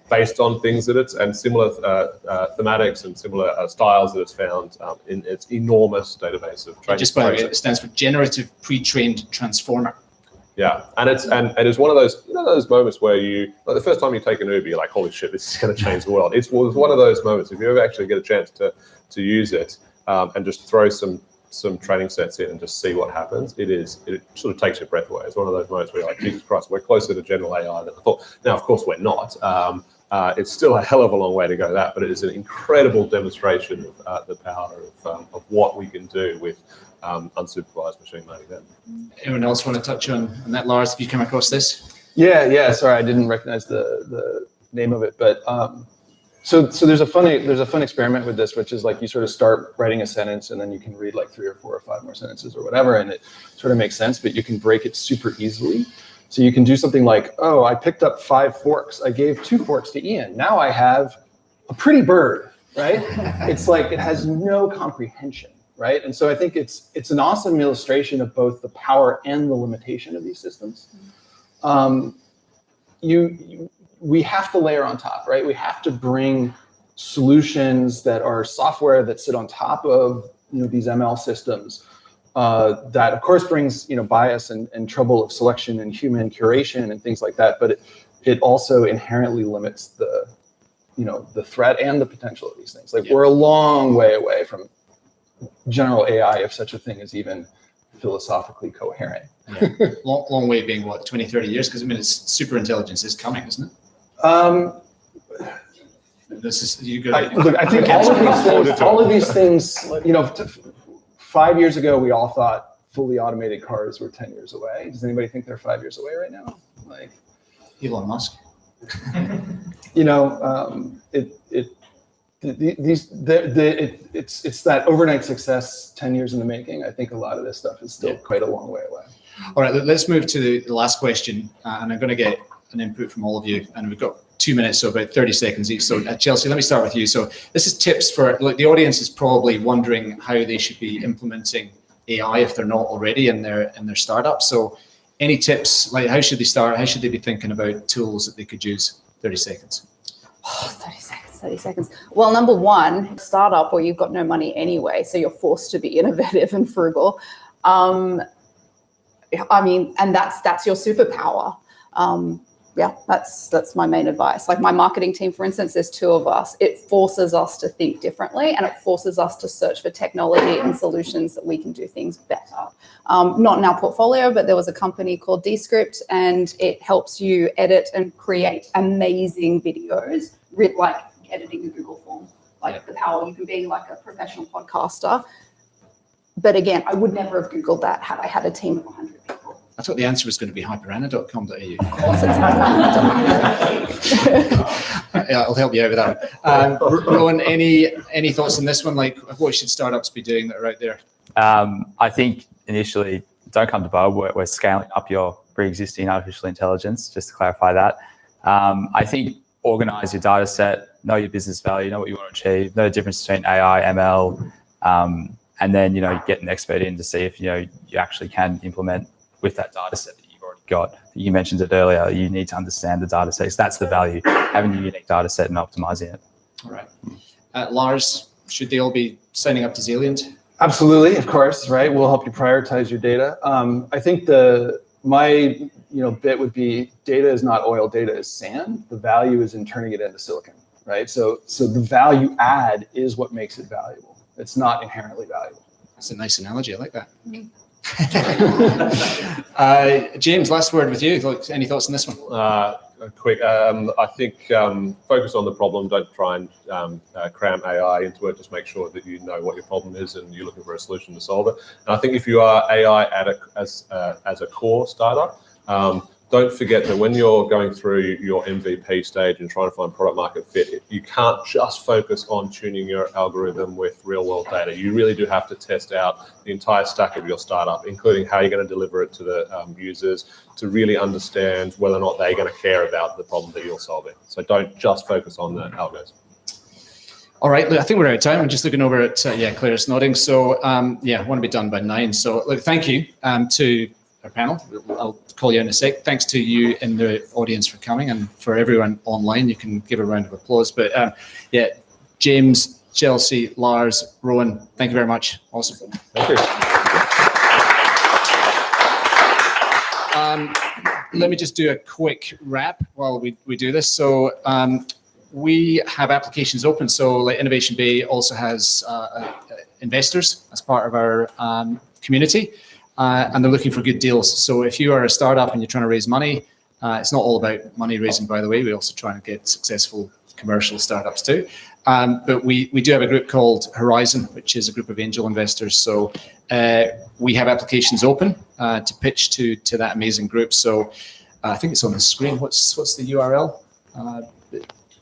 based on things that and similar thematics and similar styles that it's found in its enormous database of training. Just by the way, it stands for Generative Pre-trained Transformer. Yeah, and it's one of those those moments where the first time you take an Uber, you're like, holy shit, this is going to change the world. It was one of those moments. If you ever actually get a chance to use it and just throw some training sets in and just see what happens, it sort of takes your breath away. It's one of those moments where you're like, Jesus Christ, we're closer to general AI than I thought. Now, of course, we're not. It's still a hell of a long way to go but it is an incredible demonstration of the power of what we can do with unsupervised machine learning. Anyone else want to touch on that? Lars, have you come across this? Yeah. Sorry, I didn't recognize the name of it, but so there's a fun experiment with this, which is like you sort of start writing a sentence and then you can read like 3 or 4 or 5 more sentences or whatever, and it sort of makes sense, but you can break it super easily. So you can do something like, oh, I picked up 5 forks. I gave 2 forks to Ian. Now I have a pretty bird, right? It's like it has no comprehension, right? And so I think it's an awesome illustration of both the power and the limitation of these systems. We have to layer on top, right? We have to bring solutions that are software that sit on top of these ML systems. That of course brings bias and trouble of selection and human curation and things like that, but it also inherently limits the threat and the potential of these things. Like we're a long way away from general AI, if such a thing is even philosophically coherent. Yeah. long way being what, 20, 30 years? Because it's super intelligence is coming, isn't it? This is look, I think all of these things, 5 years ago, we all thought fully automated cars were 10 years away. Does anybody think they're 5 years away right now? Like Elon Musk. It's that overnight success 10 years in the making. I think a lot of this stuff is still quite a long way away. All right, let's move to the last question, and I'm going to get an input from all of you, and we've got 2 minutes, so about 30 seconds each. So Chelsea, let me start with you. So this is tips for, the audience is probably wondering how they should be implementing AI if they're not already in their startup. So any tips, like how should they start? How should they be thinking about tools that they could use? 30 seconds. Oh, 30 seconds. Well, number one, startup where you've got no money anyway, so you're forced to be innovative and frugal. And that's your superpower. That's my main advice. Like my marketing team, for instance, there's 2 of us. It forces us to think differently, and it forces us to search for technology and solutions that we can do things better. Not in our portfolio, but there was a company called Descript, and it helps you edit and create amazing videos, like editing a Google form, like the power. You can be like a professional podcaster. But again, I would never have Googled that had I had a team of 100 people. I thought the answer was going to be hyperana.com.au. Yeah, I'll help you out with that one. Rowan, any thoughts on this one? Like, what should startups be doing that are out there? I think initially, don't come to Bob. We're scaling up your pre-existing artificial intelligence, just to clarify that. I think organize your data set, know your business value, know what you want to achieve, know the difference between AI, ML, and then, get an expert in to see if, you actually can implement with that data set that you've already got. You mentioned it earlier, you need to understand the data set. That's the value, having a unique data set and optimizing it. All right. Lars, should they all be signing up to Zilliant? Absolutely, of course, right? We'll help you prioritize your data. I think my bit would be data is not oil, data is sand. The value is in turning it into silicon, right? So the value add is what makes it valuable. It's not inherently valuable. That's a nice analogy. I like that. James, last word with you. Any thoughts on this one? quick. I think focus on the problem. Don't try and cram AI into it. Just make sure that you know what your problem is and you're looking for a solution to solve it. And I think if you are AI as a core startup, don't forget that when you're going through your MVP stage and trying to find product market fit, you can't just focus on tuning your algorithm with real world data. You really do have to test out the entire stack of your startup, including how you're going to deliver it to the users, to really understand whether or not they're going to care about the problem that you're solving. So don't just focus on the algos. All right, look, I think we're out of time. I'm just looking over at, Claire's nodding. So yeah, I want to be done by 9. So look, thank you to our panel. I'll call you in a sec. Thanks to you in the audience for coming, and for everyone online, you can give a round of applause. But yeah, James, Chelsea, Lars, Rowan, thank you very much. Awesome. Thank you. Let me just do a quick wrap while we do this. So we have applications open. So like Innovation Bay also has investors as part of our community. And they're looking for good deals. So if you are a startup and you're trying to raise money, it's not all about money raising, by the way. We also try to get successful commercial startups too. But we do have a group called Horizon, which is a group of angel investors. So we have applications open to pitch to that amazing group. So I think it's on the screen. What's the URL?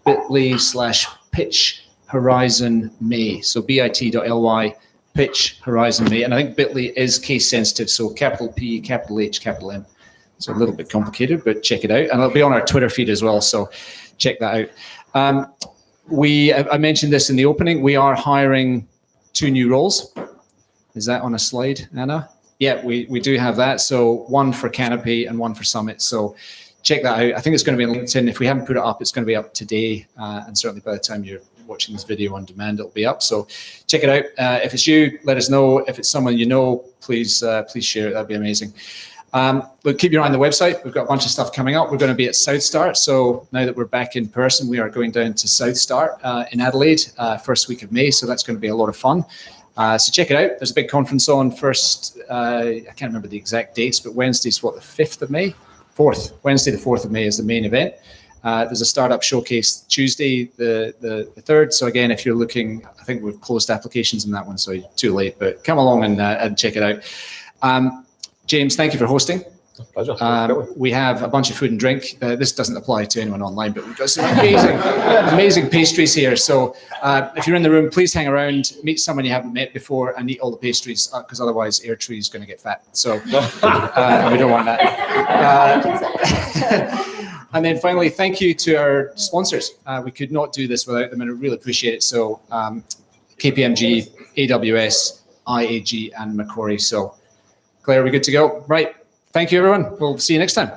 bit.ly/pitch Horizon May. So bit.ly pitch Horizon May, and I think Bitly is case sensitive, so capital P, capital H, capital M. It's a little bit complicated, but check it out, and it'll be on our Twitter feed as well. So check that out. I mentioned this in the opening. We are hiring 2 new roles. Is that on a slide, Anna? Yeah, we do have that. So one for Canopy and one for Summit. So check that out. I think it's going to be on LinkedIn. If we haven't put it up, it's going to be up today, and certainly by the time you're watching this video on demand, it'll be up. So check it out. If it's you, let us know. If it's someone you know, please share it. That'd be amazing. But keep your eye on the website. We've got a bunch of stuff coming up. We're going to be at South Start. So now that we're back in person, we are going down to South Start in Adelaide, first week of May. So that's going to be a lot of fun. So check it out. There's a big conference on I can't remember the exact dates, but Wednesday's what, the 5th of May? 4th. Wednesday, the 4th of May is the main event. There's a startup showcase Tuesday, the 3rd. So again, if you're looking, I think we've closed applications on that one, so you're too late, but come along and check it out. James, thank you for hosting. Pleasure. We have a bunch of food and drink. This doesn't apply to anyone online, but we've got some amazing pastries here. So if you're in the room, please hang around, meet someone you haven't met before, and eat all the pastries, because otherwise Airtree is going to get fat. So we don't want that. And then finally, thank you to our sponsors. We could not do this without them, and I really appreciate it. So KPMG, AWS, IAG, and Macquarie. So Claire, are we good to go? Right. Thank you, everyone. We'll see you next time.